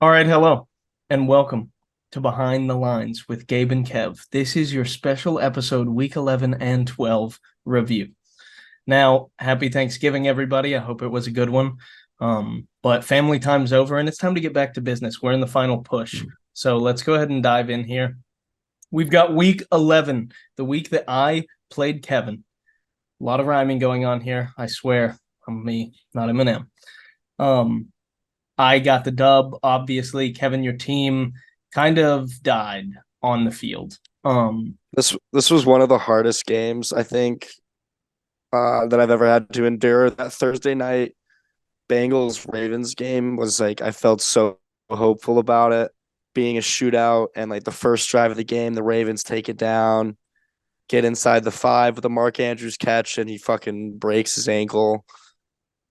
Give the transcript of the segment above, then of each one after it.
All right, hello, and welcome to Behind the Lines with Gabe and Kev. This is your special episode, Week 11 and 12 review. Now, happy Thanksgiving, everybody. I hope it was a good one. But family time's over, and it's time to get back to business. We're in the final push. So let's go ahead and dive in here. We've got Week 11, the week that I played Kevin. A lot of rhyming going on here. I swear, I'm me, not Eminem. I got the dub. Obviously, Kevin, your team kind of died on the field. This was one of the hardest games I think that I've ever had to endure. That Thursday night Bengals Ravens game was like I felt so hopeful about it being a shootout, and like the first drive of the game, the Ravens take it down, get inside the 5 with a Mark Andrews catch, and he fucking breaks his ankle.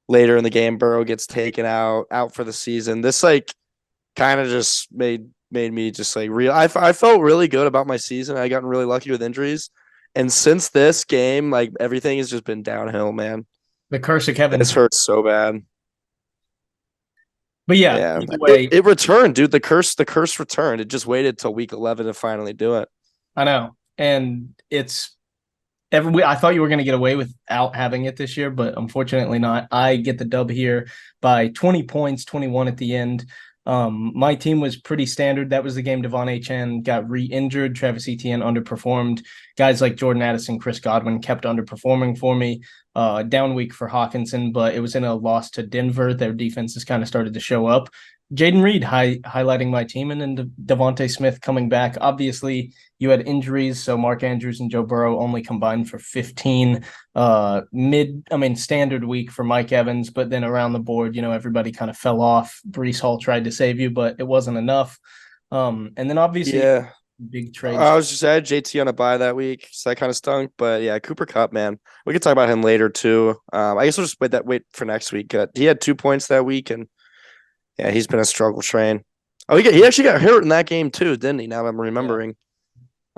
Later in the game, Burrow gets taken out for the season. This like kind of just made me just like real. I felt really good about my season. I gotten really lucky with injuries, and since this game, like everything has just been downhill, man. The curse of Kevin. This hurts so bad. But yeah, Yeah, either it, way, it returned, dude. The curse returned. It just waited till week 11 to finally do it. I know. And it's I thought you were going to get away without having it this year, but unfortunately not. I get the dub here by 20 points, 21 at the end. My team was pretty standard. That was the game Devon Achane got re-injured. Travis Etienne underperformed. Guys like Jordan Addison, Chris Godwin kept underperforming for me. Down week for Hawkinson, but it was in a loss to Denver. Their defense has kind of started to show up. Jaden Reed highlighting my team, and then Devontae Smith coming back. Obviously, you had injuries, so Mark Andrews and Joe Burrow only combined for 15. Standard week for Mike Evans, but then around the board, everybody kind of fell off. Breece Hall tried to save you, but it wasn't enough. And then obviously Yeah, big trades. I was just I had JT on a bye that week, so that kind of stunk. But yeah, Cooper Cup, man, we could talk about him later too. I guess we'll just wait for next week. He had 2 points that week, and yeah, he's been a struggle train. Oh, he actually got hurt in that game too, didn't he? Now I'm Yeah. remembering.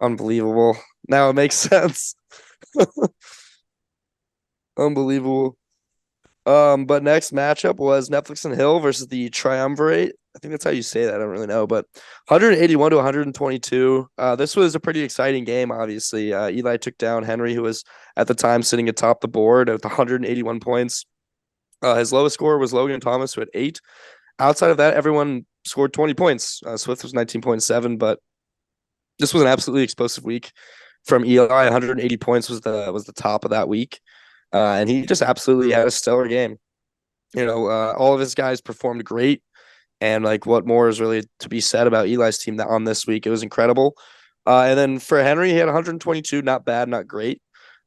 Unbelievable. Now it makes sense. Unbelievable. But next matchup was Netflix and Hill versus the Triumvirate. I think that's how you say that. I don't really know, but 181 to 122. This was a pretty exciting game. Obviously, Eli took down Henry, who was at the time sitting atop the board with 181 points. His lowest score was Logan Thomas, who had 8. Outside of that, everyone scored 20 points. Swift was 19.7, but this was an absolutely explosive week from Eli. 180 points was the top of that week, and he just absolutely had a stellar game. All of his guys performed great, and like what more is really to be said about Eli's team that on this week? It was incredible. And then for Henry, he had 122, not bad, not great.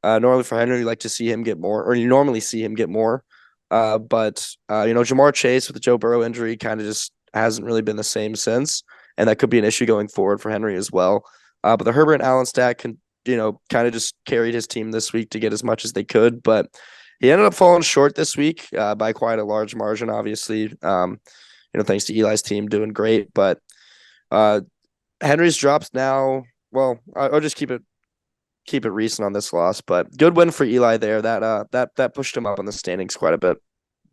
Normally for Henry, you like to see him get more, or you normally see him get more. But Jamar Chase with the Joe Burrow injury kind of just hasn't really been the same since, and that could be an issue going forward for Henry as well. But the Herbert and Allen stack can, kind of just carried his team this week to get as much as they could, but he ended up falling short this week by quite a large margin. Obviously, thanks to Eli's team doing great, but Henry's drops now. Well, I'll just keep it recent on this loss, but good win for Eli there. That pushed him up on the standings quite a bit.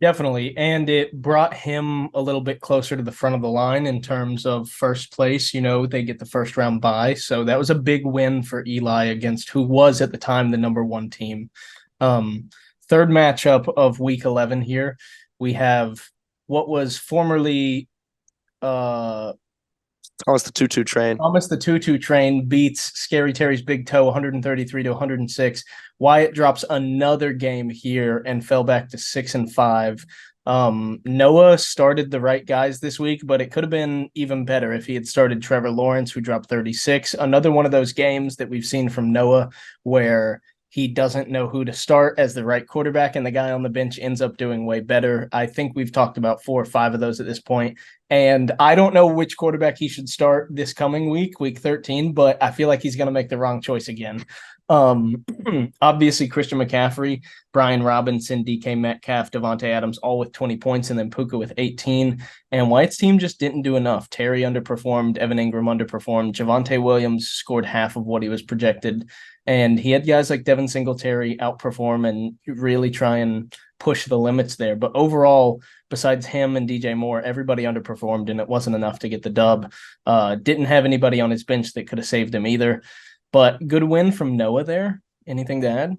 Definitely. And it brought him a little bit closer to the front of the line in terms of first place. They get the first round bye. So that was a big win for Eli against who was at the time the number one team. Third matchup of week 11 here. We have what was formerly Almost the 2-2 train. Thomas the 2-2 train beats Scary Terry's Big Toe 133 to 106. Wyatt drops another game here and fell back to 6-5. Noah started the right guys this week, but it could have been even better if he had started Trevor Lawrence, who dropped 36. Another one of those games that we've seen from Noah where he doesn't know who to start as the right quarterback, and the guy on the bench ends up doing way better. I think we've talked about 4 or 5 of those at this point. And I don't know which quarterback he should start this coming week, week 13, but I feel like he's going to make the wrong choice again. Obviously, Christian McCaffrey, Brian Robinson, DK Metcalf, Devontae Adams, all with 20 points, and then Puka with 18. And White's team just didn't do enough. Terry underperformed. Evan Ingram underperformed. Javonte Williams scored half of what he was projected. And he had guys like Devin Singletary outperform and really try and push the limits there. But overall, besides him and DJ Moore, everybody underperformed, and it wasn't enough to get the dub. Didn't have anybody on his bench that could have saved him either. But good win from Noah there. Anything to add?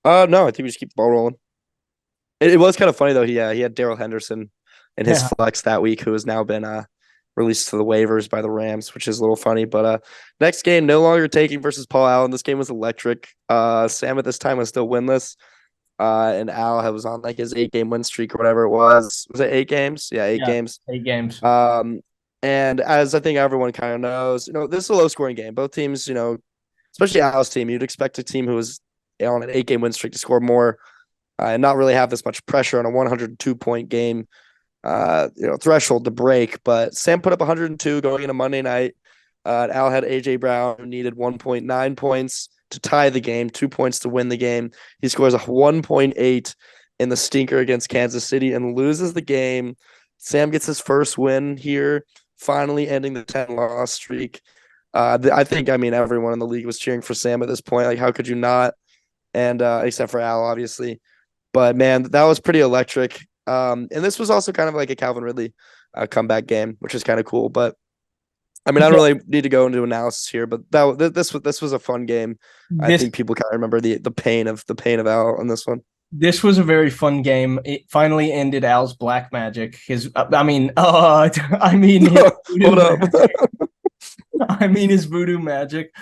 No, I think we just keep the ball rolling. It was kind of funny though. He had Darrell Henderson in his Yeah. flex that week, who has now been released to the waivers by the Rams, which is a little funny. But next game, no longer taking versus Paul Allen. This game was electric. Sam at this time was still winless. And Al was on like his 8-game win streak or whatever it was. Was it 8 games? Yeah, 8 games. 8 games. And as I think everyone kind of knows, this is a low scoring game. Both teams, especially Al's team, you'd expect a team who was on an 8-game win streak to score more and not really have this much pressure on a 102-point game, threshold to break. But Sam put up 102 going into Monday night. Al had AJ Brown, who needed 1.9 points to tie the game, 2 points to win the game. He scores a 1.8 in the stinker against Kansas City and loses the game. Sam gets his first win here, finally ending the 10-loss streak. I think, everyone in the league was cheering for Sam at this point. Like, how could you not? And except for Al, obviously. But, man, that was pretty electric. And this was also kind of like a Calvin Ridley comeback game, which is kind of cool. But, I don't really need to go into analysis here, but this was a fun game. I think people kind of remember the pain of Al on this one. This was a very fun game. It finally ended Al's black magic. His Hold up. His voodoo magic.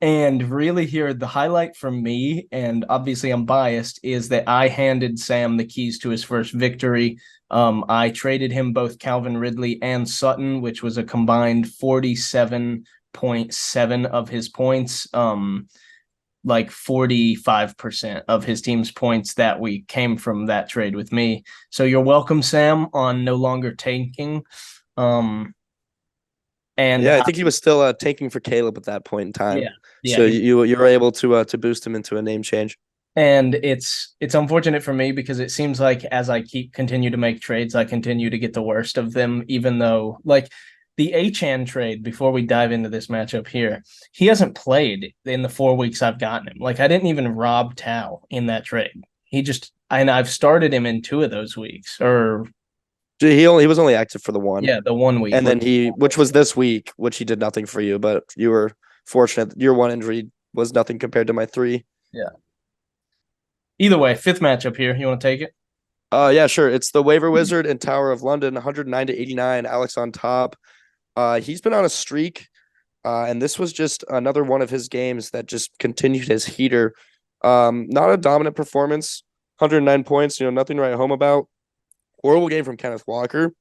And really here, the highlight from me, and obviously I'm biased, is that I handed Sam the keys to his first victory. I traded him both Calvin Ridley and Sutton, which was a combined 47.7 of his points. Like 45% of his team's points that week came from that trade with me. So you're welcome, Sam, on no longer tanking. And yeah, I think he was still tanking for Caleb at that point in time. Yeah. So you were able to boost him into a name change. And it's unfortunate for me because it seems like as I continue to make trades, I continue to get the worst of them, even though like the Achane trade, before we dive into this matchup here, he hasn't played in the 4 weeks I've gotten him. Like I didn't even rob Tao in that trade. And I've started him in 2 of those weeks. Or he was only active for the one. Yeah, the 1 week. And then which was this week, which he did nothing for you, but you were fortunate. Your 1 injury was nothing compared to my 3. Yeah. Either way, 5th matchup here. You want to take it? Yeah, sure. It's the Waiver Wizard and Tower of London, 109 to 89. Alex on top. He's been on a streak, and this was just another one of his games that just continued his heater. Not a dominant performance, 109 points, nothing to write home about. Horrible game from Kenneth Walker,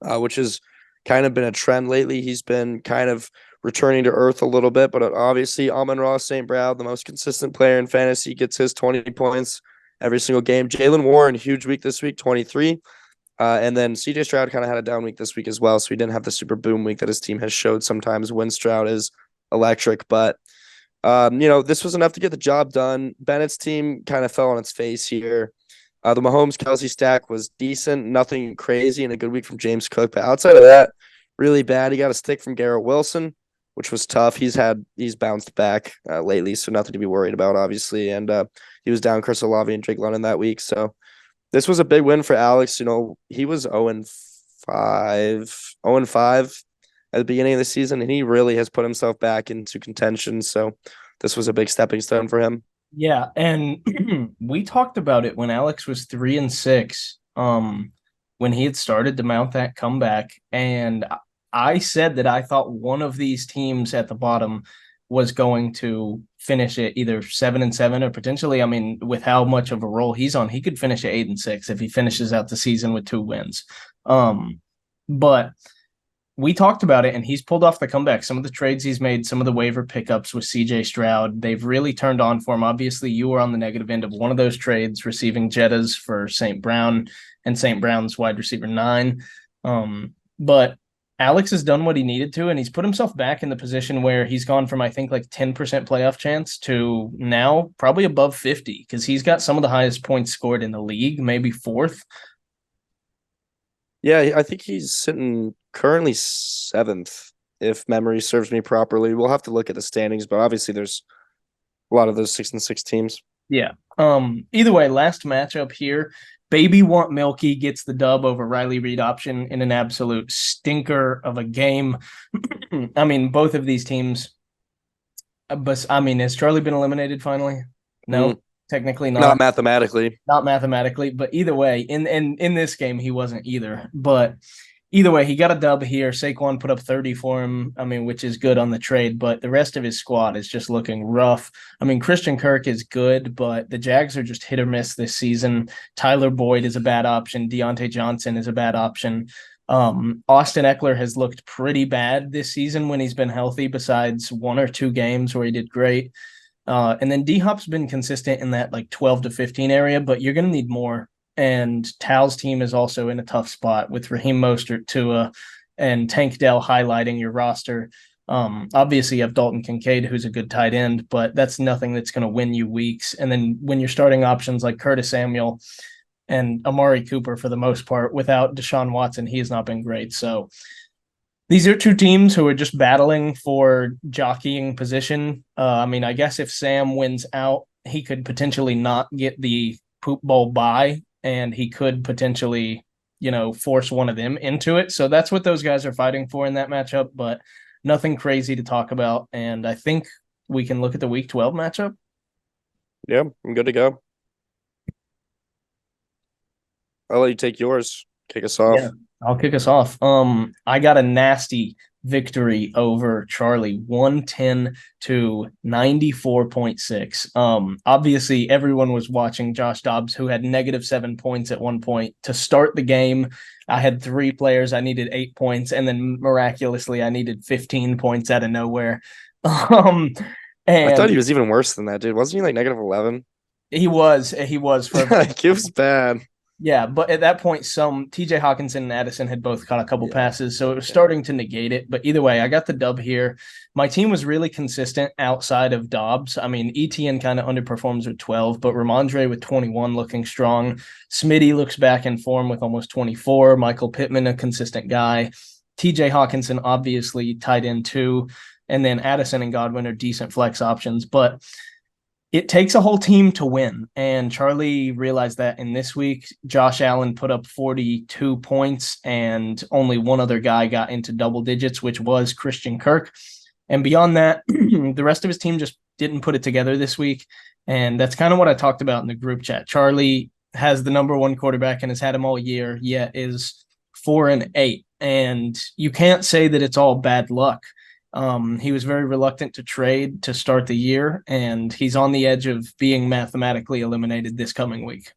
which has kind of been a trend lately. He's been kind of returning to earth a little bit, but obviously Amon-Ra St. Brown, the most consistent player in fantasy, gets his 20 points every single game. Jaylen Warren, huge week this week, 23. And then CJ Stroud kind of had a down week this week as well, so he didn't have the super boom week that his team has showed sometimes when Stroud is electric. But, this was enough to get the job done. Bennett's team kind of fell on its face here. The Mahomes-Kelsey stack was decent, nothing crazy, and a good week from James Cook. But outside of that, really bad. He got a stick from Garrett Wilson, which was tough. He's bounced back lately, so nothing to be worried about, obviously. And he was down Chris Olave and Drake London that week, so this was a big win for Alex. He was 0-5 at the beginning of the season, and he really has put himself back into contention. So this was a big stepping stone for him. Yeah, and we talked about it when Alex was 3-6, when he had started to mount that comeback. And I said that I thought one of these teams at the bottom was going to finish it either 7-7 or potentially, with how much of a role he's on, he could finish at 8-6 if he finishes out the season with 2 wins. But we talked about it, and he's pulled off the comeback. Some of the trades he's made, some of the waiver pickups with CJ Stroud, they've really turned on for him. Obviously, you were on the negative end of one of those trades, receiving Jettas for St. Brown and St. Brown's wide receiver 9. But Alex has done what he needed to, and he's put himself back in the position where he's gone from, I think, like 10% playoff chance to now probably above 50, because he's got some of the highest points scored in the league, maybe 4th. Yeah, I think he's sitting currently 7th, if memory serves me properly. We'll have to look at the standings, but obviously there's a lot of those 6-6 teams. Yeah. Either way, last matchup here. Baby Want Milky gets the dub over Riley Reed option in an absolute stinker of a game. I mean, both of these teams, but I mean, has Charlie been eliminated finally? Mm, No, technically not not. mathematically. Not mathematically, but either way, in this game he wasn't either. But either way, he got a dub here. Saquon put up 30 for him. I mean, which is good on the trade, but the rest of his squad is just looking rough. I mean, Christian Kirk is good, but the Jags are just hit or miss this season. Tyler Boyd is a bad option. Deontay Johnson is a bad option. Austin Eckler has looked pretty bad this season when he's been healthy, besides one or two games where he did great. And then D Hop's been consistent in that like 12 to 15 area, but you're going to need more. And Tal's team is also in a tough spot with Raheem Mostert, Tua, and Tank Dell highlighting your roster. Obviously, you have Dalton Kincaid, who's a good tight end, but that's nothing that's going to win you weeks. And then when you're starting options like Curtis Samuel and Amari Cooper, for the most part, without Deshaun Watson, he has not been great. So these are two teams who are just battling for jockeying position. I mean, I guess if Sam wins out, he could potentially not get the poop bowl bye, and he could potentially, force one of them into it. So that's what those guys are fighting for in that matchup, but nothing crazy to talk about. And I think we can look at the week 12 matchup. Yeah, I'm good to go. I'll let you take yours. Kick us Yeah, off. I'll kick us off. I got a nasty victory over Charlie, 110 to 94.6. Obviously everyone was watching Josh Dobbs, who had -7 points at one point to start the game. I had three players, I needed 8 points, and then miraculously I neted 15 points out of nowhere. Um, I thought and he was even worse than that, dude. Wasn't he like -11? he was for a bit. Like, it was bad. Yeah, but at that point, some TJ Hawkinson and Addison had both caught a couple Yeah. passes, so it was Yeah. starting to negate it. But either way, I got the dub here. My team was really consistent outside of Dobbs. I mean, ETN kind of underperforms with 12, but Ramondre with 21 looking strong. Smitty looks back in form with almost 24. Michael Pittman, a consistent guy. TJ Hawkinson, obviously tight end too. And then Addison and Godwin are decent flex options. But it takes a whole team to win. And Charlie realized that in this week. Josh Allen put up 42 points, and only one other guy got into double digits, which was Christian Kirk. And beyond that, the rest of his team just didn't put it together this week. And that's kind of what I talked about in the group chat. Charlie has the number one quarterback and has had him all year, yet is 4-8. And you can't say that it's all bad luck. He was very reluctant to trade to start the year, and he's on the edge of being mathematically eliminated this coming week.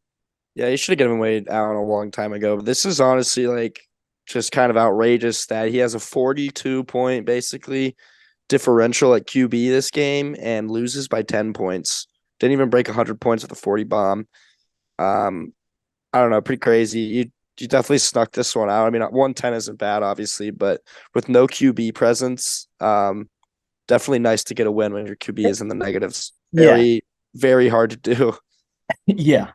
Yeah, he should have given away out a long time ago. But this is honestly like just kind of outrageous that he has a 42 point basically differential at QB this game and loses by 10 points. Didn't even break 100 points with a 40 bomb. I don't know, pretty crazy. You definitely snuck this one out. I mean, 110 isn't bad, obviously, but with no QB presence, definitely nice to get a win when your QB is in the negatives. Yeah. Very, very hard to do. Yeah.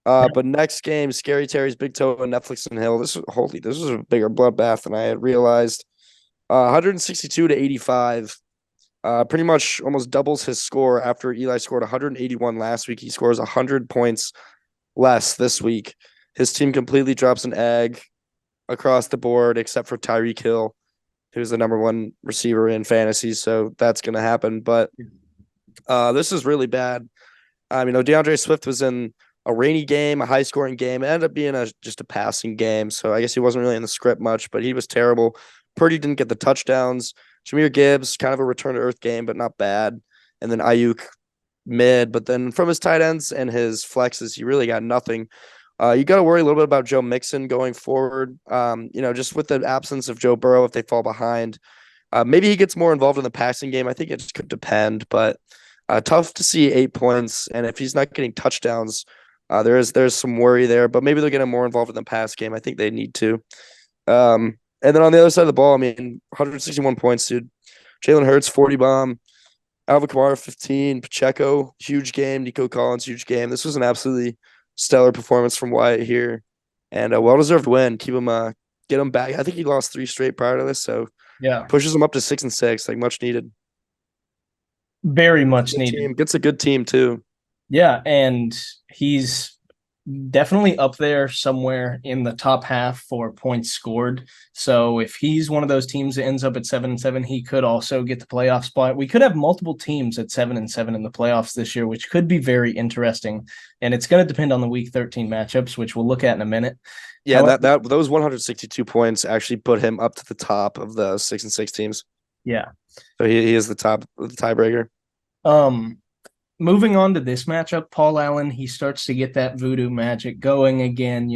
But next game, Scary Terry's Big Toe and Netflix and Hill. This was a bigger bloodbath than I had realized. 162 to 85. Pretty much almost doubles his score after Eli scored 181 last week. He scores 100 points less this week. His team completely drops an egg across the board, except for Tyreek Hill, who's the number one receiver in fantasy. So that's going to happen. But this is really bad. DeAndre Swift was in a rainy game, a high-scoring game. It ended up being just a passing game. So I guess he wasn't really in the script much, but he was terrible. Purdy didn't get the touchdowns. Jahmyr Gibbs, kind of a return-to-earth game, but not bad. And then Ayuk, mid. But then from his tight ends and his flexes, he really got nothing. You got to worry a little bit about Joe Mixon going forward. Just with the absence of Joe Burrow, if they fall behind, maybe he gets more involved in the passing game. I think it just could depend, but tough to see 8 points. And if he's not getting touchdowns, there's some worry there. But maybe they'll get him more involved in the pass game. I think they need to. And then on the other side of the ball, 161 points, dude. Jalen Hurts, 40 bomb. Alvin Kamara, 15. Pacheco, huge game. Nico Collins, huge game. This was an absolutely stellar performance from Wyatt here, and a well-deserved win. Keep him, get him back. I think he lost 3 straight prior to this, so Yeah. pushes him up to 6-6, like much needed. Very much needed. Gets a good team too. Yeah, and he's definitely up there somewhere in the top half for points scored. So if he's one of those teams that ends up at 7-7, he could also get the playoff spot. We could have multiple teams at 7-7 in the playoffs this year, which could be very interesting. And it's going to depend on the week 13 matchups, which we'll look at in a minute. Yeah, However, that those 162 points actually put him up to the top of the 6-6 teams. yeah. So he is the top the tiebreaker. Um, Moving on to this matchup, Paul Allen, he starts to get that voodoo magic going again,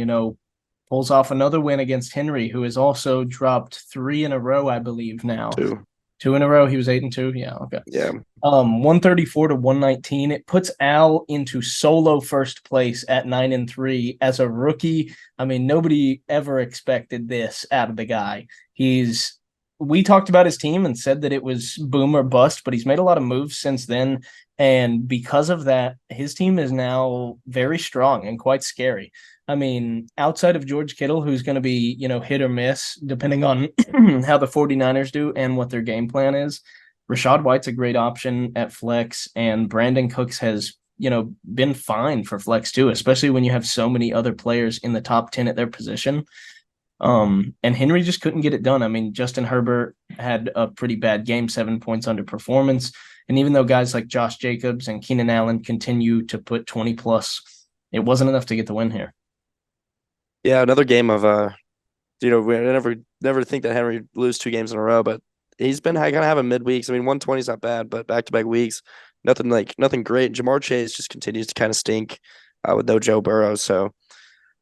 pulls off another win against Henry, who has also dropped three in a row, I believe now. Too. Two in a row. He was 8-2. Yeah, okay. Yeah. 134 to 119. It puts Al into solo first place at 9-3 as a rookie. I mean, nobody ever expected this out of the guy. We talked about his team and said that it was boom or bust, but he's made a lot of moves since then. And because of that, his team is now very strong and quite scary. I mean, outside of George Kittle, who's going to be, hit or miss, depending on how the 49ers do and what their game plan is, Rashad White's a great option at flex, and Brandon Cooks has, been fine for flex too, especially when you have so many other players in the top 10 at their position. And Henry just couldn't get it done. I mean, Justin Herbert had a pretty bad game, 7 points under performance. And even though guys like Josh Jacobs and Keenan Allen continue to put 20 plus, it wasn't enough to get the win here. Yeah, another game of we never think that Henry lose 2 games in a row, but he's been kind of having midweeks. I mean, 120 is not bad, but back-to-back weeks, nothing great. Jamar Chase just continues to kind of stink with no Joe Burrow, so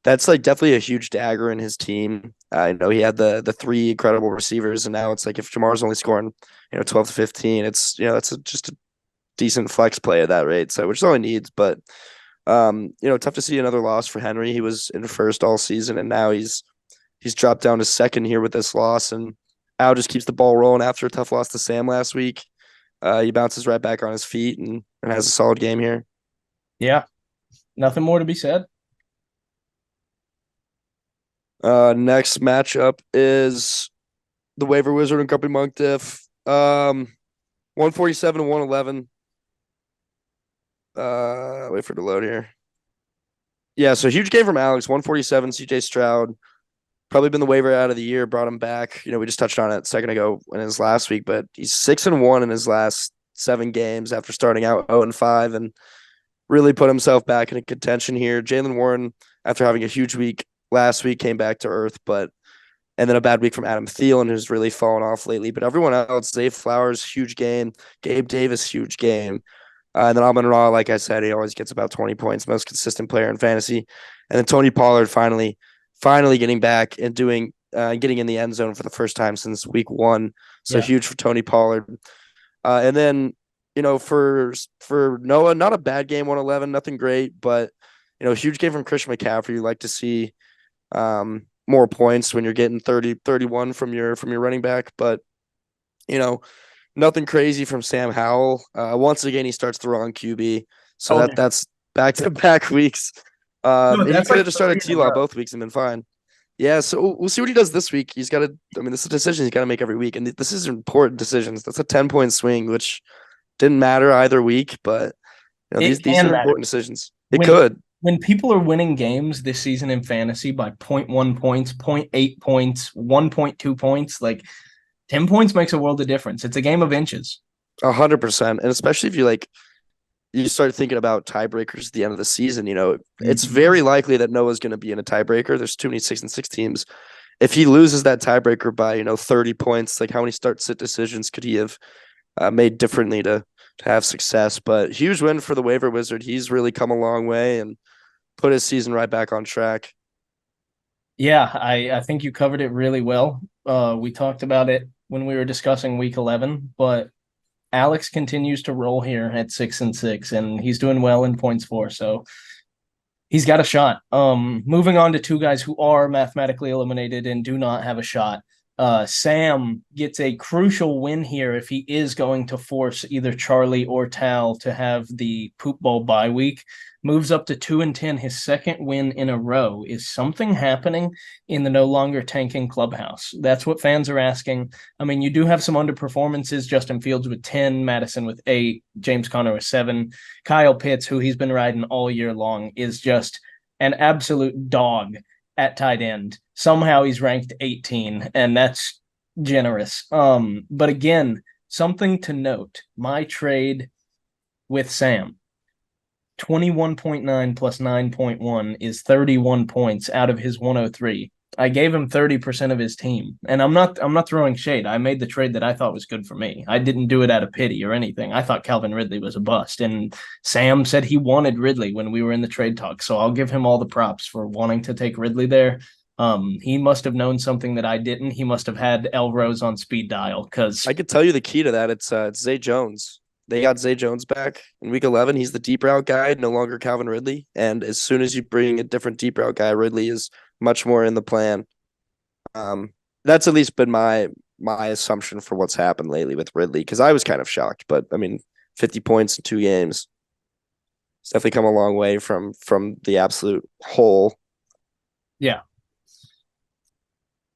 that's like definitely a huge dagger in his team. I know he had the three incredible receivers, and now it's like if Jamar's only scoring 12 to 15, it's that's just a decent flex play at that rate. So which is all he needs, but tough to see another loss for Henry. He was in first all season, and now he's dropped down to second here with this loss. And Al just keeps the ball rolling after a tough loss to Sam last week. He bounces right back on his feet and has a solid game here. Yeah, nothing more to be said. Next matchup is the Waiver Wizard and Company Monk Diff. 147 to 111. Wait for it to load here. Yeah, so huge game from Alex. 147. CJ Stroud, probably been the waiver out of the year. Brought him back. We just touched on it a second ago in his last week, but he's 6-1 in his last 7 games after starting out 0-5 and really put himself back in contention here. Jaylen Warren, after having a huge week last week, came back to earth, and then a bad week from Adam Thielen, who's really fallen off lately. But everyone else, Zay Flowers, huge game. Gabe Davis, huge game. And then Amon-Ra, like I said, he always gets about 20 points, most consistent player in fantasy. And then Tony Pollard finally getting back and getting in the end zone for the first time since week 1. So huge for Tony Pollard. And then, for Noah, not a bad game, 111, nothing great, but, huge game from Christian McCaffrey. You like to see more points when you're getting 30, 31 from your running back. But, nothing crazy from Sam Howell. Once again, he starts the wrong QB. So that's back-to-back weeks. No, he that's could have like just started 3 in a T-Law row. both weeks and been fine. Yeah, so we'll see what he does this week. This is a decision he's got to make every week. And this is important decisions. That's a 10-point swing, which didn't matter either week, but It these can are matter. important decisions. It could. When people are winning games this season in fantasy by 0.1 points, 0.8 points, 1.2 points, like 10 points makes a world of difference. It's a game of inches. 100%. And especially if you start thinking about tiebreakers at the end of the season, it's very likely that Noah's going to be in a tiebreaker. There's too many 6-6 teams. If he loses that tiebreaker by, 30 points, like how many start-sit decisions could he have made differently to have success? But huge win for the waiver wizard. He's really come a long way and put his season right back on track. Yeah, I think you covered it really well. We talked about it when we were discussing week 11, but Alex continues to roll here at 6-6, and he's doing well in points for. So he's got a shot. Moving on to 2 guys who are mathematically eliminated and do not have a shot. Sam gets a crucial win here if he is going to force either Charlie or Tal to have the poop bowl bye week. Moves up to 2-10, his second win in a row. Is something happening in the no longer tanking clubhouse? That's what fans are asking. I mean, you do have some underperformances. Justin Fields with 10, Madison with 8, James Conner with 7. Kyle Pitts, who he's been riding all year long, is just an absolute dog at tight end. Somehow he's ranked 18, and that's generous. But again, something to note: my trade with Sam, 21.9 plus 9.1 is 31 points out of his 103. I gave him 30% of his team. And I'm not throwing shade. I made the trade that I thought was good for me. I didn't do it out of pity or anything. I thought Calvin Ridley was a bust. And Sam said he wanted Ridley when we were in the trade talk. So I'll give him all the props for wanting to take Ridley there. He must have known something that I didn't. He must have had Elrose on speed dial, because I could tell you the key to that. It's Zay Jones. They got Zay Jones back in week 11. He's the deep route guy, no longer Calvin Ridley. And as soon as you bring a different deep route guy, Ridley is much more in the plan. That's at least been my assumption for what's happened lately with Ridley, because I was kind of shocked. But I mean, 50 points in 2 games. It's definitely come a long way from the absolute hole. Yeah.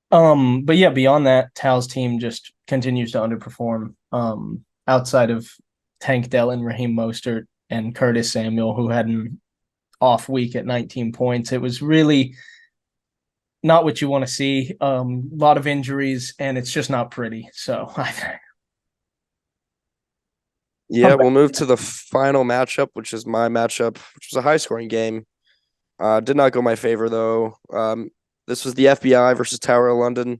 But yeah, beyond that, Tal's team just continues to underperform. Outside of Tank Dell and Raheem Mostert and Curtis Samuel, who had an off week at 19 points, it was really not what you want to see. A lot of injuries, and it's just not pretty. So yeah, we'll move to the final matchup, which is my matchup, which was a high scoring game. Did not go my favor though. This was the FBI versus Tower of London,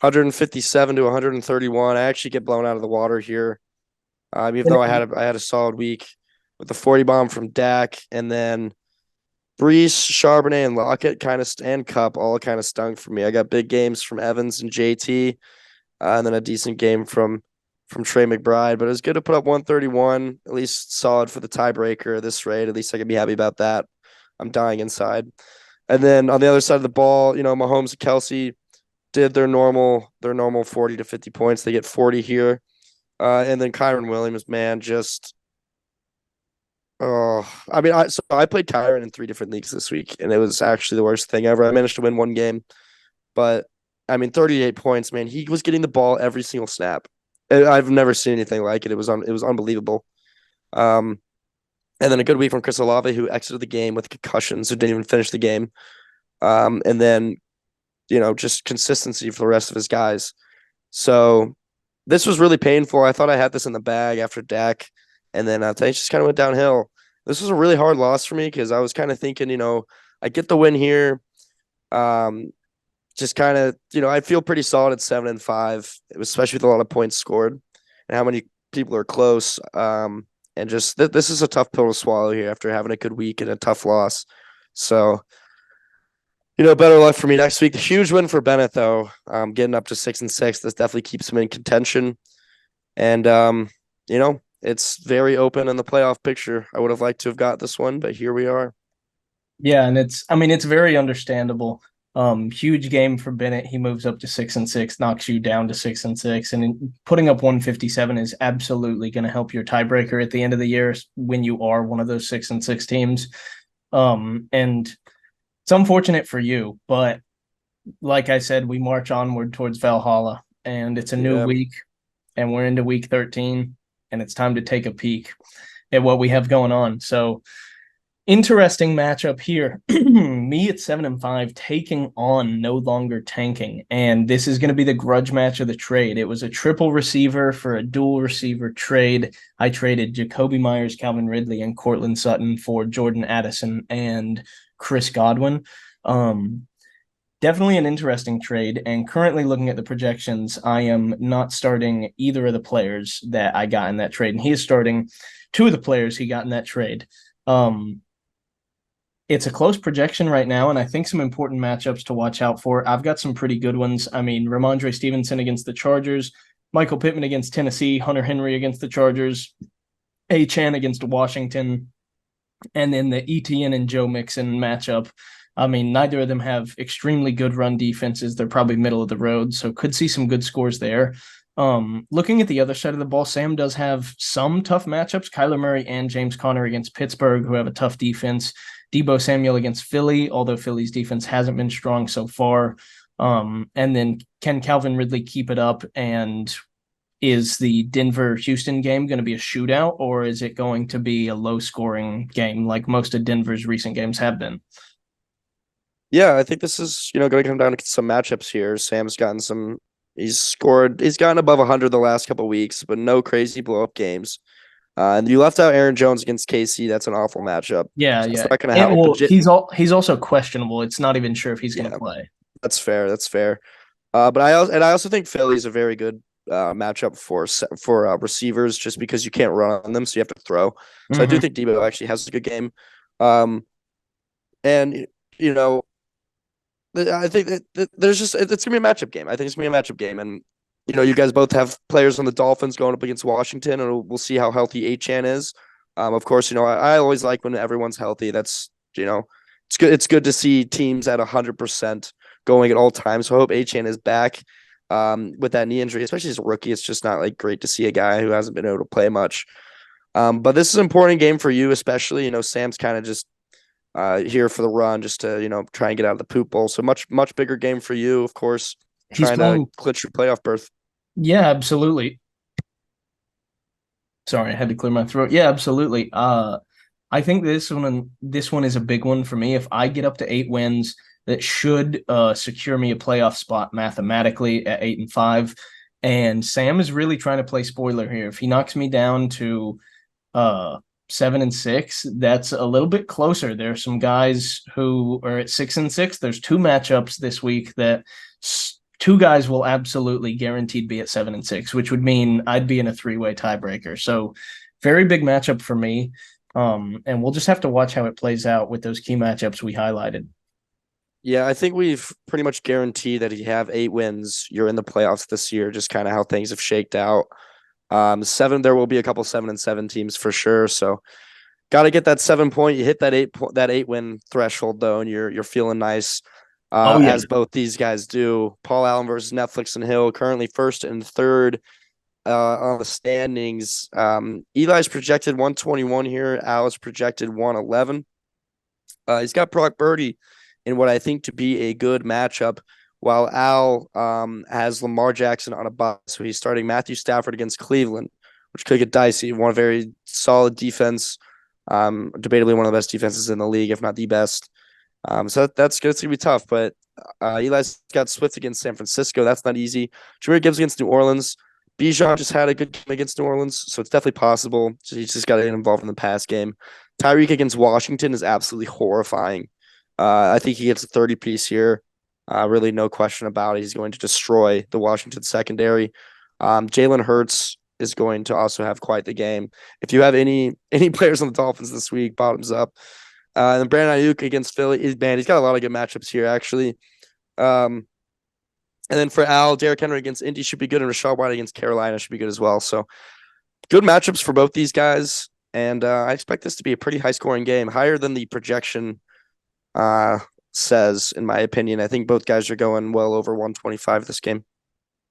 157 to 131. I actually get blown out of the water here, even though I had a solid week with the 40 bomb from Dak, and then Brees, Charbonnet, and Lockett and Cup all kind of stung for me. I got big games from Evans and JT, and then a decent game from Trey McBride. But it was good to put up 131, at least solid for the tiebreaker at this rate. At least I can be happy about that. I'm dying inside. And then on the other side of the ball, Mahomes and Kelsey did their normal 40 to 50 points. They get 40 here. And then Kyron Williams, man, just I mean, I played Kyron in 3 different leagues this week, and it was actually the worst thing ever. I managed to win 1 game, but I mean, 38 points, man. He was getting the ball every single snap. I've never seen anything like it. It was unbelievable. And then a good week from Chris Olave, who exited the game with concussions, who didn't even finish the game. And then, just consistency for the rest of his guys. So this was really painful. I thought I had this in the bag after Dak, and then things just kind of went downhill. This was a really hard loss for me because I was kind of thinking, I get the win here. Just kind of, I feel pretty solid at 7-5, especially with a lot of points scored and how many people are close. And just this is a tough pill to swallow here after having a good week and a tough loss. So, better luck for me next week. The huge win for Bennett, though, getting up to 6-6. This definitely keeps him in contention. And, it's very open in the playoff picture. I would have liked to have got this one, but here we are. Yeah, and it's very understandable. Huge game for Bennett. He moves up to 6-6, knocks you down to 6-6, and putting up 157 is absolutely going to help your tiebreaker at the end of the year when you are one of those 6-6 teams. And it's unfortunate for you, but like I said, we march onward towards Valhalla, and it's a new week, and we're into week 13, and it's time to take a peek at what we have going on. So, interesting matchup here. Me at 7-5 taking on no longer tanking. And this is going to be the grudge match of the trade. It was a triple receiver for a dual receiver trade. I traded Jacoby Myers, Calvin Ridley, and Cortland Sutton for Jordan Addison and Chris Godwin. Definitely an interesting trade. And currently looking at the projections, I am not starting either of the players that I got in that trade. And he is starting 2 of the players he got in that trade. It's a close projection right now, and I think some important matchups to watch out for. I've got some pretty good ones. I mean, Ramondre Stevenson against the Chargers, Michael Pittman against Tennessee, Hunter Henry against the Chargers, A-Chan against Washington, and then the ETN and Joe Mixon matchup I mean, neither of them have extremely good run defenses. They're probably middle of the road, so could see some good scores there. Looking at the other side of the ball, Sam does have some tough matchups. Kyler Murray and James Conner against Pittsburgh, who have a tough defense. Debo Samuel against Philly, although Philly's defense hasn't been strong so far. And then can Calvin Ridley keep it up? And is the Denver-Houston game going to be a shootout, or is it going to be a low-scoring game like most of Denver's recent games have been? Yeah, I think this is, going to come down to some matchups here. Sam's gotten some, he's gotten above 100 the last couple of weeks, but no crazy blow-up games. And you left out Aaron Jones against KC. That's an awful matchup. Yeah, So yeah. it's not going to help. Well, he's also questionable. It's not even sure if he's going to play. That's fair. That's fair. But I also think Philly's a very good matchup for receivers, just because you can't run on them, so you have to throw. So I do think Debo actually has a good game. And I think that there's just it's gonna be a matchup game. I think it's gonna be a matchup game, and you guys both have players on the Dolphins going up against Washington, and we'll see how healthy Achane is. Of course, I always like when everyone's healthy. That's it's good. It's good to see teams at 100% going at all times. So I hope Achane is back with that knee injury, especially as a rookie. It's just not great to see a guy who hasn't been able to play much. But this is an important game for you, especially. Sam's kind of just here for the run, just to try and get out of the poop bowl. So much bigger game for you, of course. Trying to clinch your playoff berth. Yeah, absolutely. Sorry, I had to clear my throat. Yeah, absolutely. I think this one is a big one for me. If I get up to 8 wins, that should secure me a playoff spot mathematically at 8-5. And Sam is really trying to play spoiler here. If he knocks me down to 7-6, that's a little bit closer. There are some guys who are at 6-6. There's 2 matchups this week that 2 guys will absolutely guaranteed be at 7-6, which would mean I'd be in a 3-way tiebreaker. So very big matchup for me. And we'll just have to watch how it plays out with those key matchups we highlighted. Yeah, I think we've pretty much guaranteed that if you have 8 wins, you're in the playoffs this year, just kind of how things have shaked out. 7, there will be a couple 7-7 teams for sure. So got to get that 7 point. You hit that 8 win threshold though, and you're feeling nice. As both these guys do. Paul Allen versus Netflix and Hill, currently first and third on the standings. Eli's projected 121 here. Al's projected 111. He's got Brock Purdy in what I think to be a good matchup, while Al has Lamar Jackson on a bye. So he's starting Matthew Stafford against Cleveland, which could get dicey. One very solid defense, debatably one of the best defenses in the league, if not the best. So that's going to be tough. But Eli's got Swift against San Francisco. That's not easy. Jahmyr Gibbs against New Orleans. Bijan just had a good game against New Orleans, so it's definitely possible. So he's just got to get involved in the pass game. Tyreek against Washington is absolutely horrifying. I think he gets a 30-piece here. Really no question about it. He's going to destroy the Washington secondary. Jalen Hurts is going to also have quite the game. If you have any players on the Dolphins this week, bottoms up. And Brandon Ayuk against Philly, he's got a lot of good matchups here, actually. And then for Al, Derrick Henry against Indy should be good, and Rachaad White against Carolina should be good as well. So good matchups for both these guys, and I expect this to be a pretty high-scoring game, higher than the projection says, in my opinion. I think both guys are going well over 125 this game.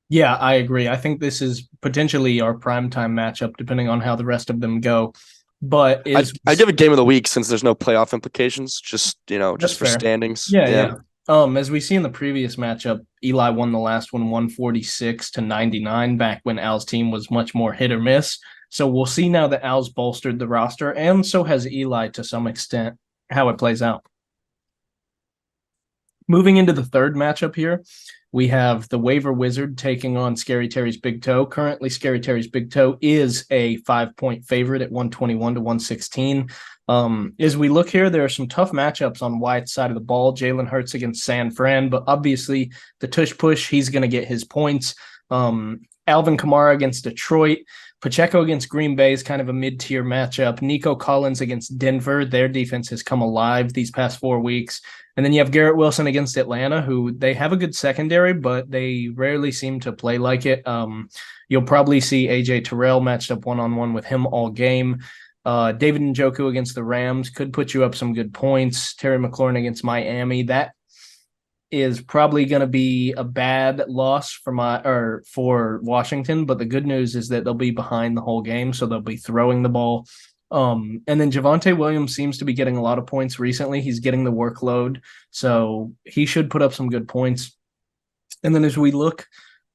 Yeah, I agree. I think this is potentially our primetime matchup, depending on how the rest of them go. But I give a game of the week since there's no playoff implications, just for fair. standings. Yeah. As we see in the previous matchup, Eli won the last one 146-99 back when Al's team was much more hit or miss. So we'll see now that Al's bolstered the roster, and so has Eli to some extent, how it plays out. Moving into the third matchup here, we have the Waiver Wizard taking on Scary Terry's Big Toe. Currently, Scary Terry's Big Toe is a 5-point favorite at 121-116. As we look here, there are some tough matchups on Wyatt's side of the ball. Jalen Hurts against San Fran, but obviously the tush push, he's going to get his points. Alvin Kamara against Detroit. Pacheco against Green Bay is kind of a mid-tier matchup. Nico Collins against Denver. Their defense has come alive these past 4 weeks. And then you have Garrett Wilson against Atlanta, who they have a good secondary, but they rarely seem to play like it. You'll probably see AJ Terrell matched up one-on-one with him all game. David Njoku against the Rams could put you up some good points. Terry McLaurin against Miami. That is probably going to be a bad loss for Washington, but the good news is that they'll be behind the whole game, so they'll be throwing the ball. And then Javonte Williams seems to be getting a lot of points recently. He's getting the workload, so he should put up some good points. And then as we look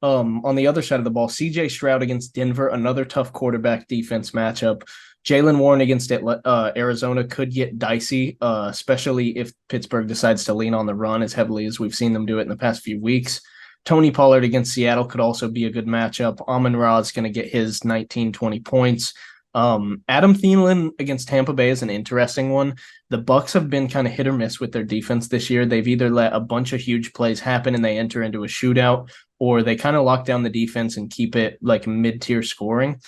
on the other side of the ball, CJ Stroud against Denver, another tough quarterback defense matchup. Jalen Warren against Arizona could get dicey, especially if Pittsburgh decides to lean on the run as heavily as we've seen them do it in the past few weeks. Tony Pollard against Seattle could also be a good matchup. Amon-Ra is going to get his 19, 20 points. Adam Thielen against Tampa Bay is an interesting one. The Bucs have been kind of hit or miss with their defense this year. They've either let a bunch of huge plays happen and they enter into a shootout, or they kind of lock down the defense and keep it like mid-tier scoring.